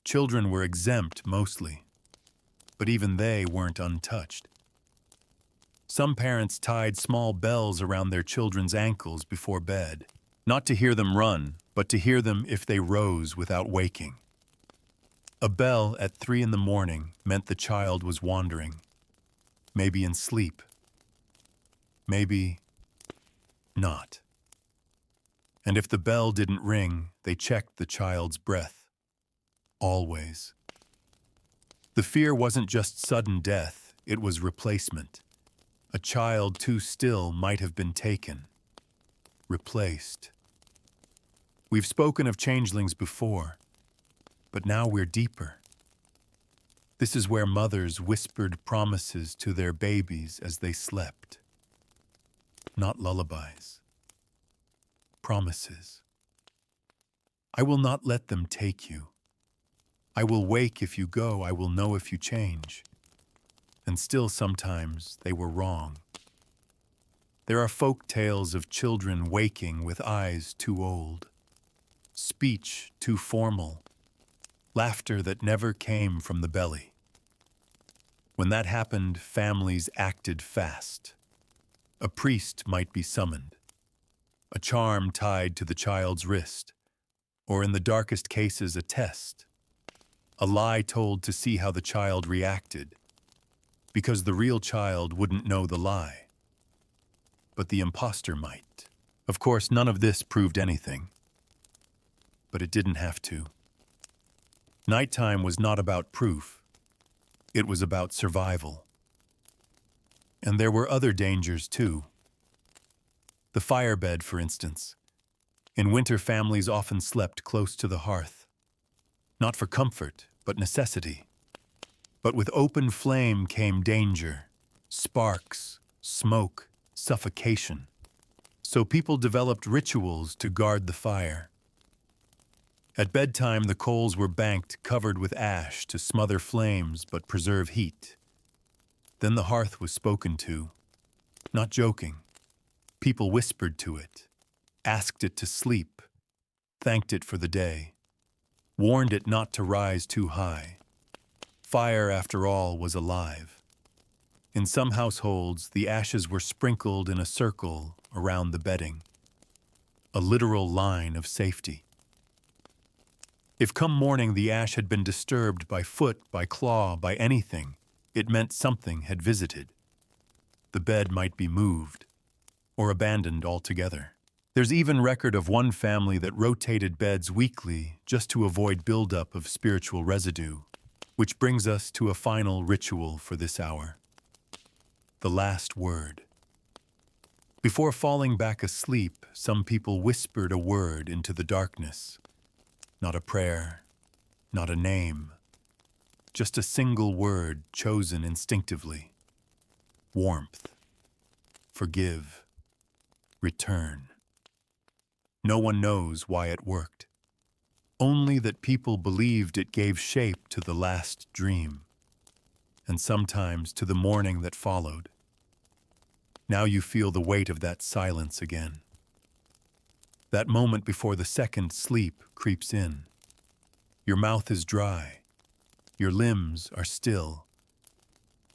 Children were exempt mostly, but even they weren't untouched. Some parents tied small bells around their children's ankles before bed, not to hear them run, but to hear them if they rose without waking. A bell at 3 a.m. meant the child was wandering, maybe in sleep, maybe not. And if the bell didn't ring, they checked the child's breath. Always. The fear wasn't just sudden death, it was replacement. A child too still might have been taken, replaced. We've spoken of changelings before, but now we're deeper. This is where mothers whispered promises to their babies as they slept. Not lullabies. Promises. I will not let them take you. I will wake if you go, I will know if you change. And still sometimes they were wrong. There are folk tales of children waking with eyes too old, speech too formal, laughter that never came from the belly. When that happened, families acted fast. A priest might be summoned, a charm tied to the child's wrist, or in the darkest cases, a test. a lie told to see how the child reacted, because the real child wouldn't know the lie, but the imposter might. Of course, none of this proved anything, but it didn't have to. Nighttime was not about proof. It was about survival. And there were other dangers, too. The firebed, for instance. In winter, families often slept close to the hearth. Not for comfort, but necessity. But with open flame came danger, sparks, smoke, suffocation. So people developed rituals to guard the fire. At bedtime, the coals were banked, covered with ash to smother flames but preserve heat. Then the hearth was spoken to. Not joking. People whispered to it, asked it to sleep, thanked it for the day, warned it not to rise too high. Fire, after all, was alive. In some households, the ashes were sprinkled in a circle around the bedding, a literal line of safety. If come morning the ash had been disturbed by foot, by claw, by anything, it meant something had visited. The bed might be moved, or abandoned altogether. There's even record of one family that rotated beds weekly just to avoid buildup of spiritual residue, which brings us to a final ritual for this hour. The last word. Before falling back asleep, some people whispered a word into the darkness. Not a prayer, not a name, just a single word chosen instinctively. Warmth. Forgive. Return. No one knows why it worked. Only that people believed it gave shape to the last dream, and sometimes to the morning that followed. Now you feel the weight of that silence again. That moment before the second sleep creeps in. Your mouth is dry. Your limbs are still.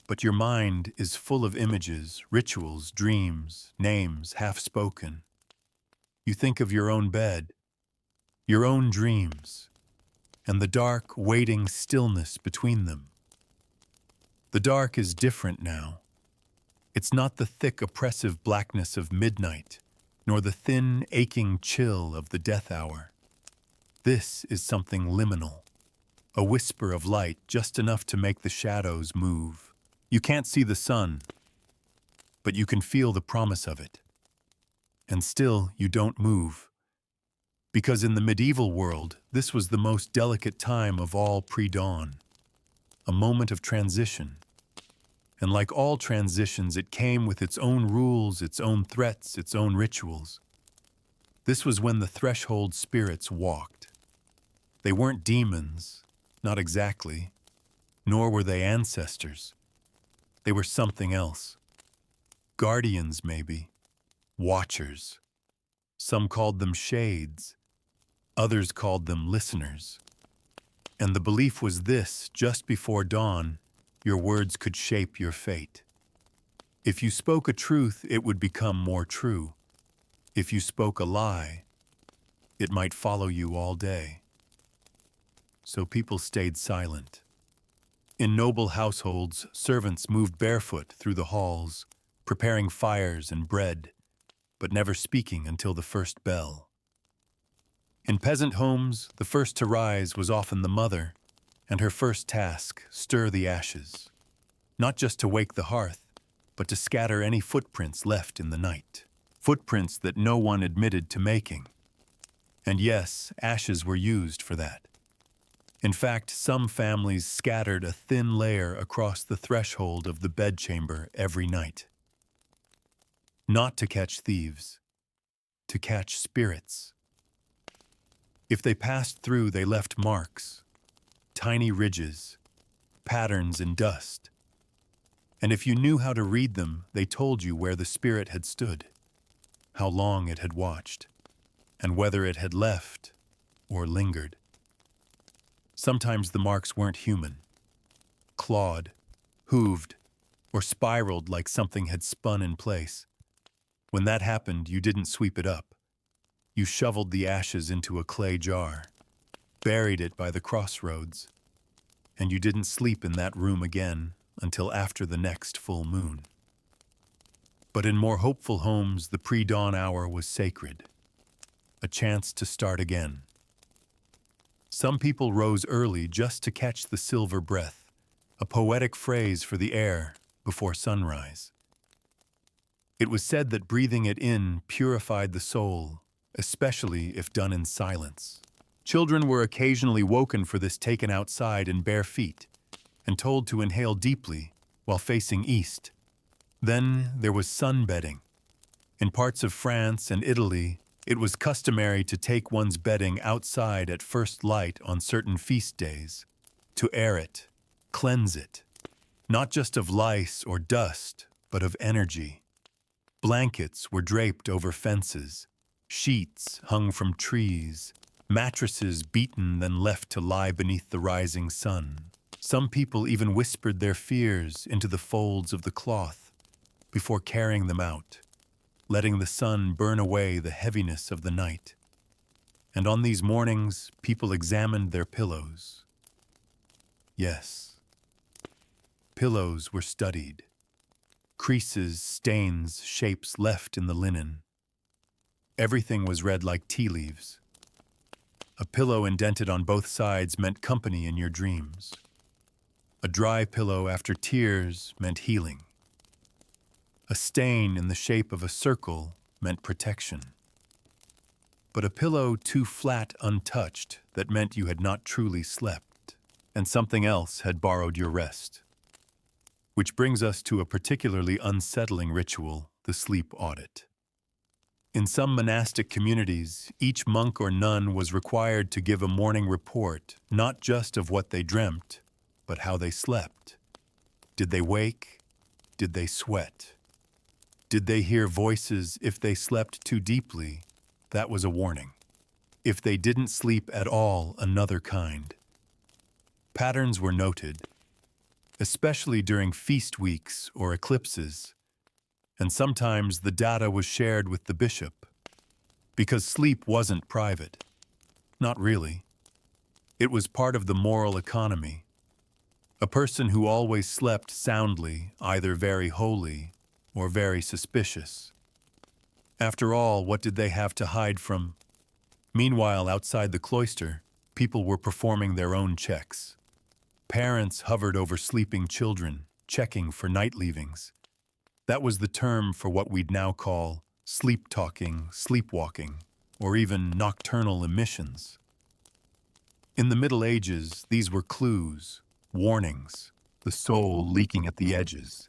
But your mind is full of images, rituals, dreams, names half-spoken. You think of your own bed, your own dreams, and the dark, waiting stillness between them. The dark is different now. It's not the thick, oppressive blackness of midnight, nor the thin, aching chill of the death hour. This is something liminal, a whisper of light just enough to make the shadows move. You can't see the sun, but you can feel the promise of it. And still, you don't move. Because in the medieval world, this was the most delicate time of all pre-dawn, a moment of transition. And like all transitions, it came with its own rules, its own threats, its own rituals. This was when the threshold spirits walked. They weren't demons, not exactly, nor were they ancestors. They were something else. Guardians, maybe. Watchers. Some called them shades. Others called them listeners. And the belief was this: just before dawn, your words could shape your fate. If you spoke a truth, it would become more true. If you spoke a lie, it might follow you all day. So people stayed silent. In noble households, servants moved barefoot through the halls, preparing fires and bread, but never speaking until the first bell. In peasant homes, the first to rise was often the mother, and her first task, stir the ashes. Not just to wake the hearth, but to scatter any footprints left in the night. Footprints that no one admitted to making. And yes, ashes were used for that. In fact, some families scattered a thin layer across the threshold of the bedchamber every night. Not to catch thieves, to catch spirits. If they passed through, they left marks, tiny ridges, patterns in dust. And if you knew how to read them, they told you where the spirit had stood, how long it had watched, and whether it had left or lingered. Sometimes the marks weren't human, clawed, hooved, or spiraled like something had spun in place. When that happened, you didn't sweep it up. You shoveled the ashes into a clay jar, buried it by the crossroads, and you didn't sleep in that room again until after the next full moon. But in more hopeful homes, the pre-dawn hour was sacred, a chance to start again. Some people rose early just to catch the silver breath, a poetic phrase for the air before sunrise. It was said that breathing it in purified the soul, especially if done in silence. Children were occasionally woken for this, taken outside in bare feet and told to inhale deeply while facing east. Then there was sunbedding. In parts of France and Italy, it was customary to take one's bedding outside at first light on certain feast days, to air it, cleanse it, not just of lice or dust, but of energy. Blankets were draped over fences, sheets hung from trees, mattresses beaten then left to lie beneath the rising sun. Some people even whispered their fears into the folds of the cloth before carrying them out, letting the sun burn away the heaviness of the night. And on these mornings, people examined their pillows. Yes, pillows were studied. Creases, stains, shapes left in the linen. Everything was read like tea leaves. A pillow indented on both sides meant company in your dreams. A dry pillow after tears meant healing. A stain in the shape of a circle meant protection. But a pillow too flat untouched, that meant you had not truly slept, and something else had borrowed your rest. Which brings us to a particularly unsettling ritual, the sleep audit. In some monastic communities, each monk or nun was required to give a morning report, not just of what they dreamt, but how they slept. Did they wake? Did they sweat? Did they hear voices? If they slept too deeply, that was a warning. If they didn't sleep at all, another kind. Patterns were noted, especially during feast weeks or eclipses, and sometimes the data was shared with the bishop, because sleep wasn't private. Not really. It was part of the moral economy. A person who always slept soundly, either very holy or very suspicious. After all, what did they have to hide from? Meanwhile, outside the cloister, people were performing their own checks. Parents hovered over sleeping children, checking for night leavings. That was the term for what we'd now call sleep-talking, sleepwalking, or even nocturnal emissions. In the Middle Ages, these were clues, warnings, the soul leaking at the edges.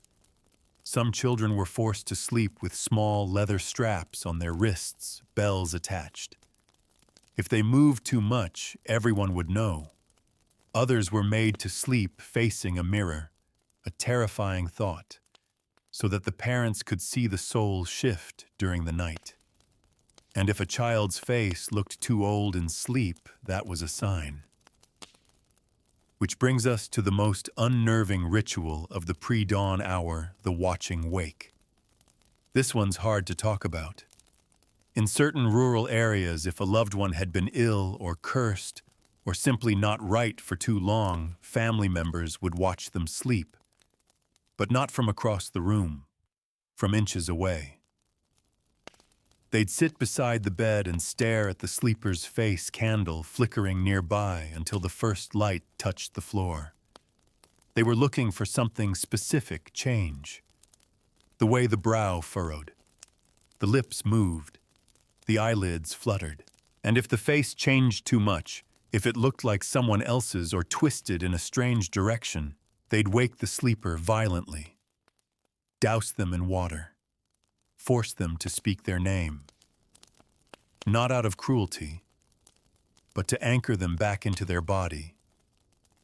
Some children were forced to sleep with small leather straps on their wrists, bells attached. If they moved too much, everyone would know. Others were made to sleep facing a mirror, a terrifying thought, so that the parents could see the soul shift during the night. And if a child's face looked too old in sleep, that was a sign. Which brings us to the most unnerving ritual of the pre-dawn hour, the watching wake. This one's hard to talk about. In certain rural areas, if a loved one had been ill or cursed, or simply not right for too long, family members would watch them sleep. But not from across the room, from inches away. They'd sit beside the bed and stare at the sleeper's face candle flickering nearby until the first light touched the floor. They were looking for something specific change. The way the brow furrowed, the lips moved, the eyelids fluttered. And if the face changed too much, if it looked like someone else's or twisted in a strange direction, they'd wake the sleeper violently, douse them in water, force them to speak their name. Not out of cruelty, but to anchor them back into their body.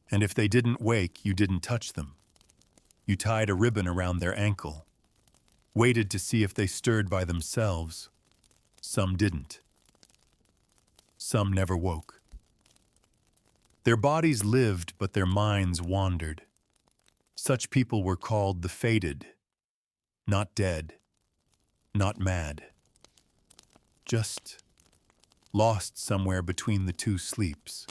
And if they didn't wake, you didn't touch them. You tied a ribbon around their ankle, waited to see if they stirred by themselves. Some didn't. Some never woke. Their bodies lived, but their minds wandered. Such people were called the fated, not dead, not mad, just lost somewhere between the two sleeps.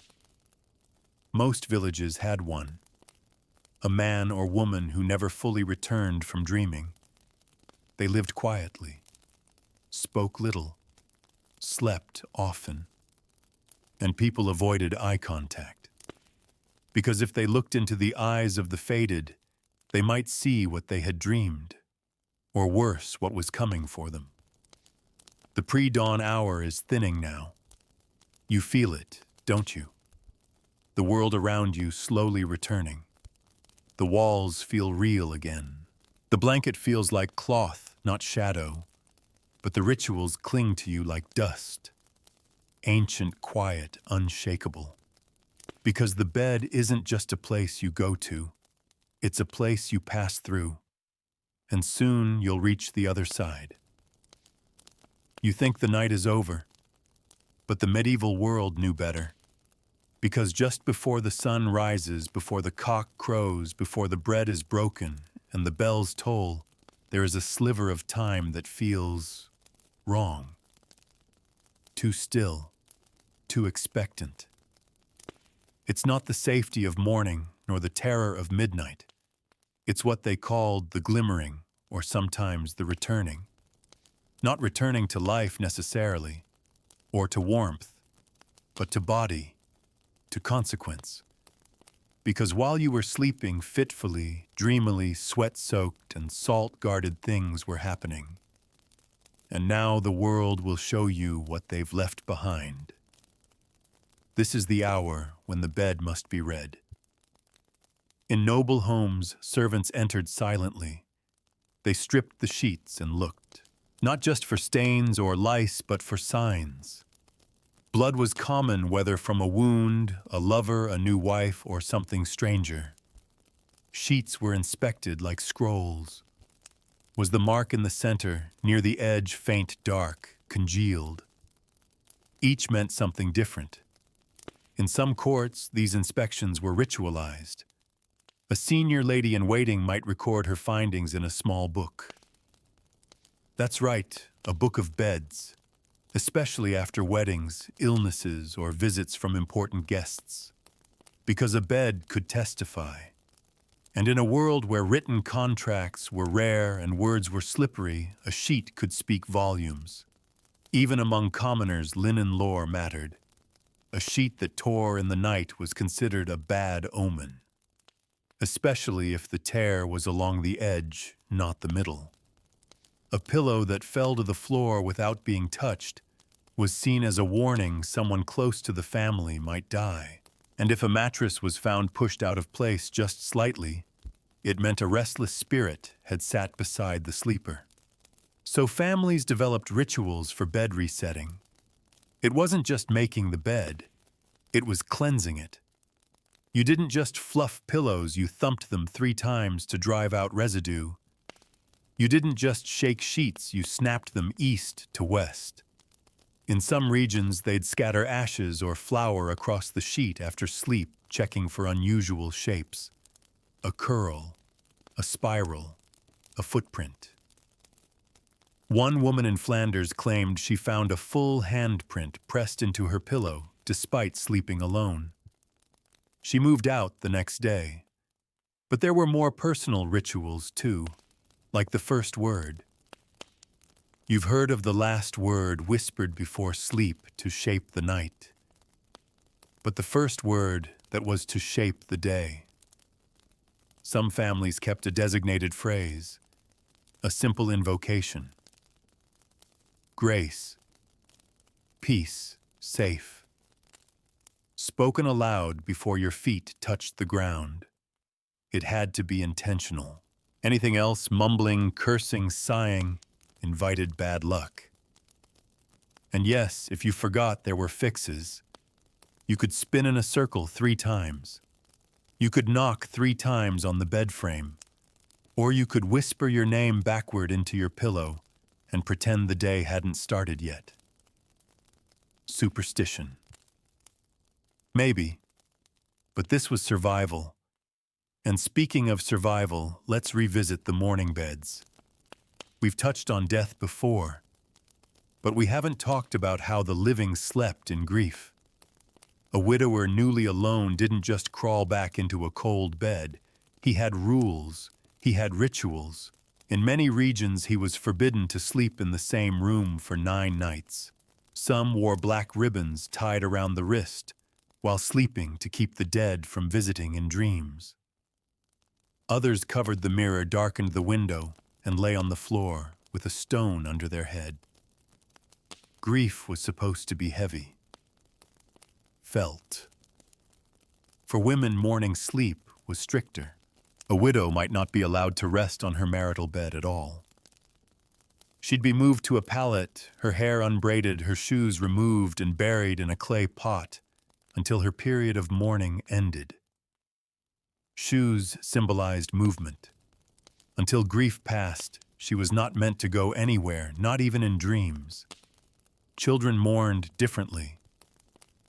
Most villages had one, a man or woman who never fully returned from dreaming. They lived quietly, spoke little, slept often, and people avoided eye contact. Because if they looked into the eyes of the fated, they might see what they had dreamed, or worse, what was coming for them. The pre-dawn hour is thinning now. You feel it, don't you? The world around you slowly returning. The walls feel real again. The blanket feels like cloth, not shadow, but the rituals cling to you like dust. Ancient, quiet, unshakable. Because the bed isn't just a place you go to, it's a place you pass through, and soon you'll reach the other side. You think the night is over, but the medieval world knew better. Because just before the sun rises, before the cock crows, before the bread is broken and the bells toll, there is a sliver of time that feels wrong. Too still, too expectant. It's not the safety of morning nor the terror of midnight. It's what they called the glimmering, or sometimes the returning. Not returning to life necessarily, or to warmth, but to body, to consequence. Because while you were sleeping fitfully, dreamily, sweat-soaked and salt-guarded things were happening. And now the world will show you what they've left behind. This is the hour when the bed must be read. In noble homes, servants entered silently. They stripped the sheets and looked, not just for stains or lice, but for signs. Blood was common, whether from a wound, a lover, a new wife, or something stranger. Sheets were inspected like scrolls. Was the mark in the center, near the edge, faint, dark, congealed? Each meant something different. In some courts, these inspections were ritualized. A senior lady-in-waiting might record her findings in a small book. That's right, a book of beds, especially after weddings, illnesses, or visits from important guests. Because a bed could testify. And in a world where written contracts were rare and words were slippery, a sheet could speak volumes. Even among commoners, linen lore mattered. A sheet that tore in the night was considered a bad omen, especially if the tear was along the edge, not the middle. A pillow that fell to the floor without being touched was seen as a warning someone close to the family might die. And if a mattress was found pushed out of place just slightly, it meant a restless spirit had sat beside the sleeper. So families developed rituals for bed resetting. It wasn't just making the bed, it was cleansing it. You didn't just fluff pillows, you thumped them 3 times to drive out residue. You didn't just shake sheets, you snapped them east to west. In some regions, they'd scatter ashes or flour across the sheet after sleep, checking for unusual shapes. A curl, a spiral, a footprint. One woman in Flanders claimed she found a full handprint pressed into her pillow despite sleeping alone. She moved out the next day. But there were more personal rituals too, like the first word. You've heard of the last word whispered before sleep to shape the night. But the first word that was to shape the day. Some families kept a designated phrase, a simple invocation. Grace, peace, safe. Spoken aloud before your feet touched the ground. It had to be intentional. Anything else, mumbling, cursing, sighing, invited bad luck. And yes, if you forgot, there were fixes. You could spin in a circle 3 times. You could knock 3 times on the bed frame. Or you could whisper your name backward into your pillow and pretend the day hadn't started yet. Superstition. Maybe. But this was survival. And speaking of survival, let's revisit the morning beds. We've touched on death before, but we haven't talked about how the living slept in grief. A widower newly alone didn't just crawl back into a cold bed. He had rules, he had rituals. In many regions he was forbidden to sleep in the same room for 9 nights. Some wore black ribbons tied around the wrist, while sleeping to keep the dead from visiting in dreams. Others covered the mirror, darkened the window, and lay on the floor with a stone under their head. Grief was supposed to be heavy. Felt. For women, morning sleep was stricter. A widow might not be allowed to rest on her marital bed at all. She'd be moved to a pallet, her hair unbraided, her shoes removed and buried in a clay pot until her period of mourning ended. Shoes symbolized movement. Until grief passed, she was not meant to go anywhere, not even in dreams. Children mourned differently.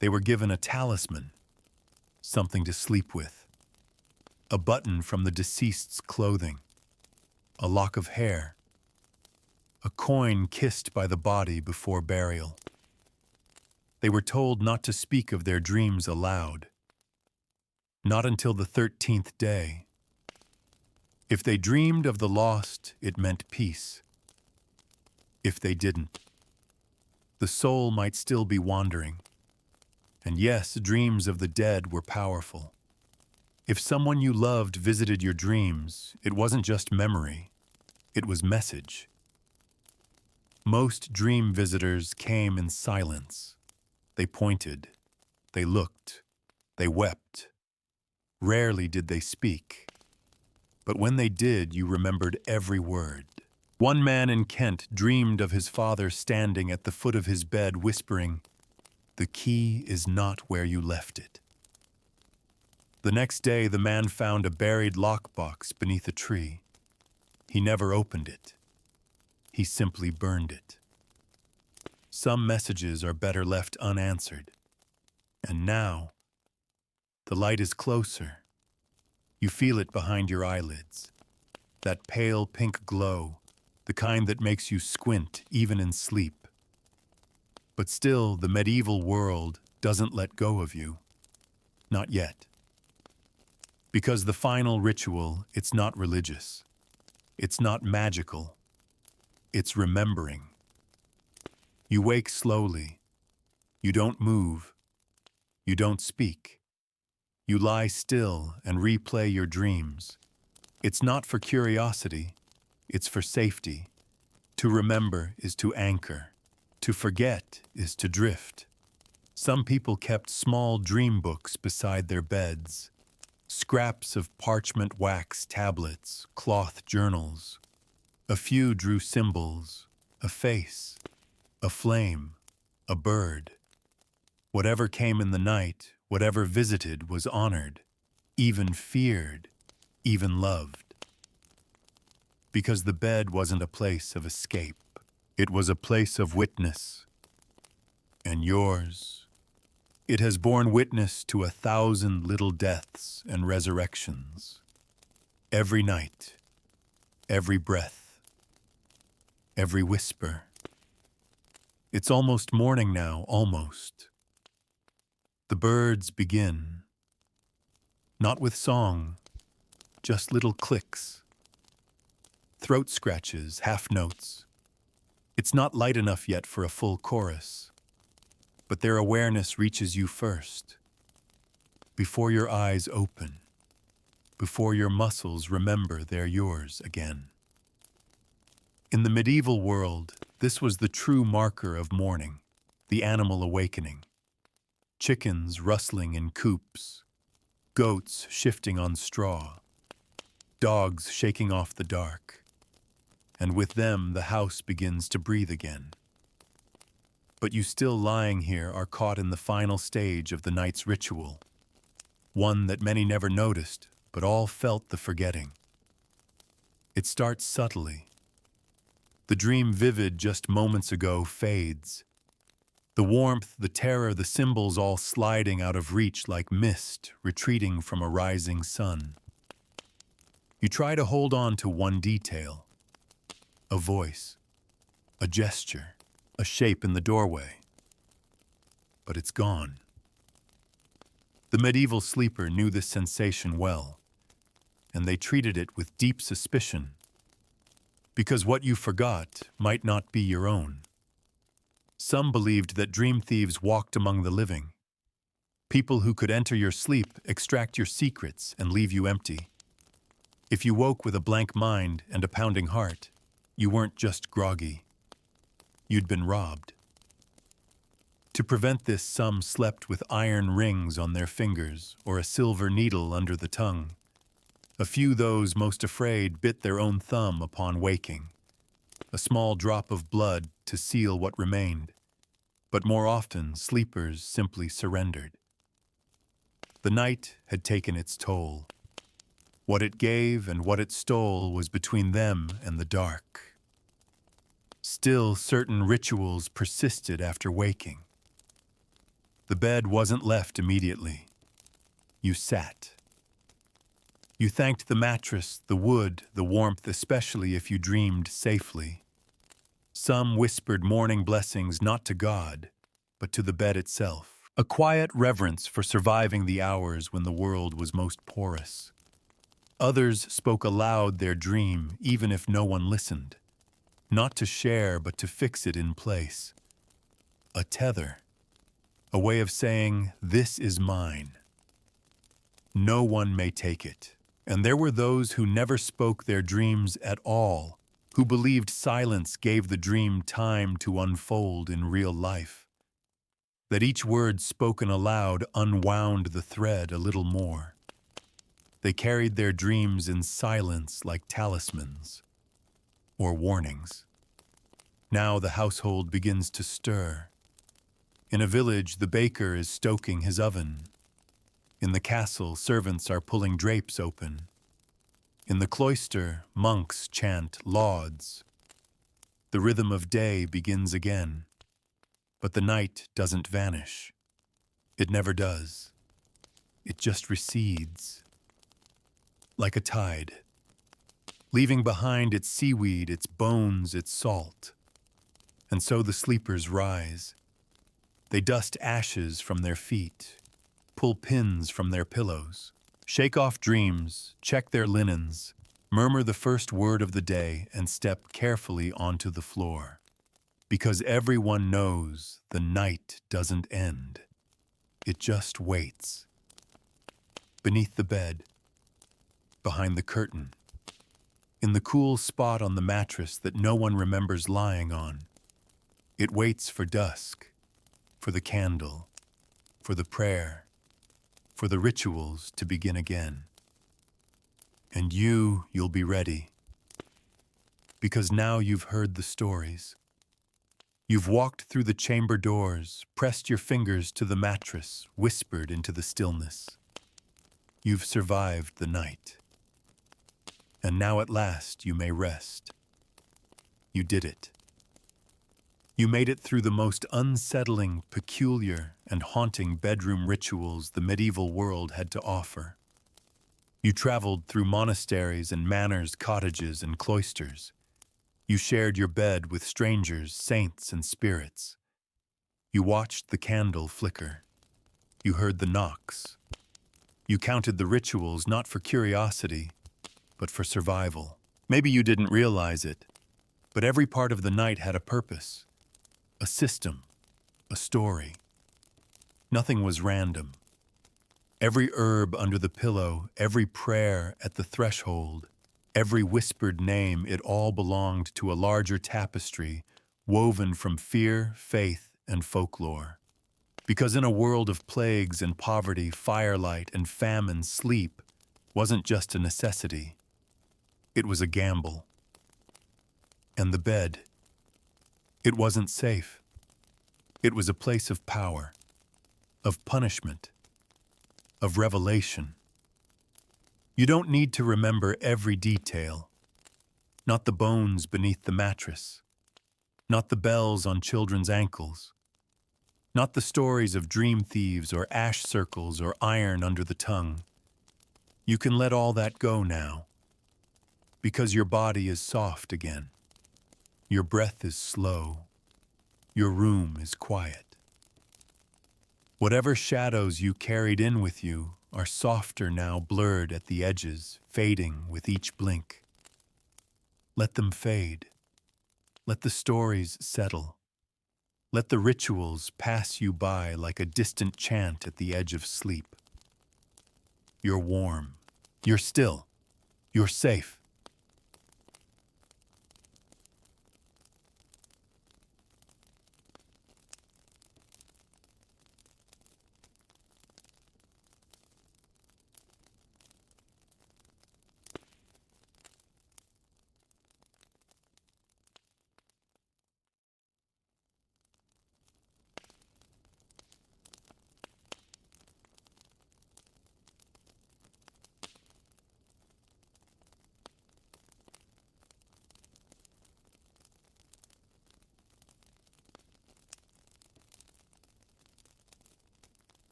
They were given a talisman, something to sleep with. A button from the deceased's clothing, a lock of hair, a coin kissed by the body before burial. They were told not to speak of their dreams aloud, not until the 13th day. If they dreamed of the lost, it meant peace. If they didn't, the soul might still be wandering. And yes, dreams of the dead were powerful. If someone you loved visited your dreams, it wasn't just memory, it was message. Most dream visitors came in silence. They pointed, they looked, they wept. Rarely did they speak. But when they did, you remembered every word. One man in Kent dreamed of his father standing at the foot of his bed whispering, "The key is not where you left it." The next day, the man found a buried lockbox beneath a tree. He never opened it. He simply burned it. Some messages are better left unanswered. And now, the light is closer. You feel it behind your eyelids. That pale pink glow, the kind that makes you squint even in sleep. But still, the medieval world doesn't let go of you. Not yet. Because the final ritual, it's not religious. It's not magical. It's remembering. You wake slowly. You don't move. You don't speak. You lie still and replay your dreams. It's not for curiosity. It's for safety. To remember is to anchor. To forget is to drift. Some people kept small dream books beside their beds. Scraps of parchment wax tablets, cloth journals. A few drew symbols, a face, a flame, a bird. Whatever came in the night, whatever visited was honored, even feared, even loved. Because the bed wasn't a place of escape. It was a place of witness. And yours. It has borne witness to 1,000 little deaths and resurrections. Every night, every breath, every whisper. It's almost morning now, almost. The birds begin. Not with song, just little clicks. Throat scratches, half notes. It's not light enough yet for a full chorus. But their awareness reaches you first, before your eyes open, before your muscles remember they're yours again. In the medieval world, this was the true marker of morning, the animal awakening. Chickens rustling in coops, goats shifting on straw, dogs shaking off the dark, and with them the house begins to breathe again. But you still lying here are caught in the final stage of the night's ritual, one that many never noticed, but all felt the forgetting. It starts subtly. The dream vivid just moments ago fades. The warmth, the terror, the symbols all sliding out of reach like mist retreating from a rising sun. You try to hold on to one detail, a voice, a gesture, a shape in the doorway. But it's gone. The medieval sleeper knew this sensation well. and they treated it with deep suspicion, because what you forgot might not be your own. Some believed that dream thieves walked among the living, people who could enter your sleep, extract your secrets, and leave you empty. If you woke with a blank mind and a pounding heart, you weren't just groggy. You'd been robbed. To prevent this, some slept with iron rings on their fingers or a silver needle under the tongue. A few, those most afraid, bit their own thumb upon waking, a small drop of blood to seal what remained. But more often, sleepers simply surrendered. The night had taken its toll. What it gave and what it stole was between them and the dark. Still, certain rituals persisted after waking. The bed wasn't left immediately. You sat. You thanked the mattress, the wood, the warmth, especially if you dreamed safely. Some whispered morning blessings not to God, but to the bed itself, a quiet reverence for surviving the hours when the world was most porous. Others spoke aloud their dream, even if no one listened, not to share but to fix it in place. A tether, a way of saying, "This is mine. No one may take it." And there were those who never spoke their dreams at all, who believed silence gave the dream time to unfold in real life, that each word spoken aloud unwound the thread a little more. They carried their dreams in silence like talismans or warnings. Now the household begins to stir. In a village, the baker is stoking his oven. In the castle, servants are pulling drapes open. In the cloister, monks chant lauds. The rhythm of day begins again. But the night doesn't vanish. It never does. It just recedes. Like a tide, leaving behind its seaweed, its bones, its salt. And so the sleepers rise. They dust ashes from their feet, pull pins from their pillows, shake off dreams, check their linens, murmur the first word of the day, and step carefully onto the floor. Because everyone knows the night doesn't end. It just waits. Beneath the bed, behind the curtain, in the cool spot on the mattress that no one remembers lying on. It waits for dusk, for the candle, for the prayer, for the rituals to begin again. And you'll be ready. Because now you've heard the stories. You've walked through the chamber doors, pressed your fingers to the mattress, whispered into the stillness. You've survived the night. And now at last you may rest. You did it. You made it through the most unsettling, peculiar, and haunting bedroom rituals the medieval world had to offer. You traveled through monasteries and manors, cottages and cloisters. You shared your bed with strangers, saints, and spirits. You watched the candle flicker. You heard the knocks. You counted the rituals not for curiosity, but for survival. Maybe you didn't realize it, but every part of the night had a purpose, a system, a story. Nothing was random. Every herb under the pillow, every prayer at the threshold, every whispered name, it all belonged to a larger tapestry woven from fear, faith, and folklore. Because in a world of plagues and poverty, firelight and famine, sleep wasn't just a necessity. It was a gamble. And the bed, it wasn't safe. It was a place of power, of punishment, of revelation. You don't need to remember every detail. Not the bones beneath the mattress. Not the bells on children's ankles. Not the stories of dream thieves or ash circles or iron under the tongue. You can let all that go now, because your body is soft again. Your breath is slow. Your room is quiet. Whatever shadows you carried in with you are softer now, blurred at the edges, fading with each blink. Let them fade. Let the stories settle. Let the rituals pass you by like a distant chant at the edge of sleep. You're warm. You're still. You're safe.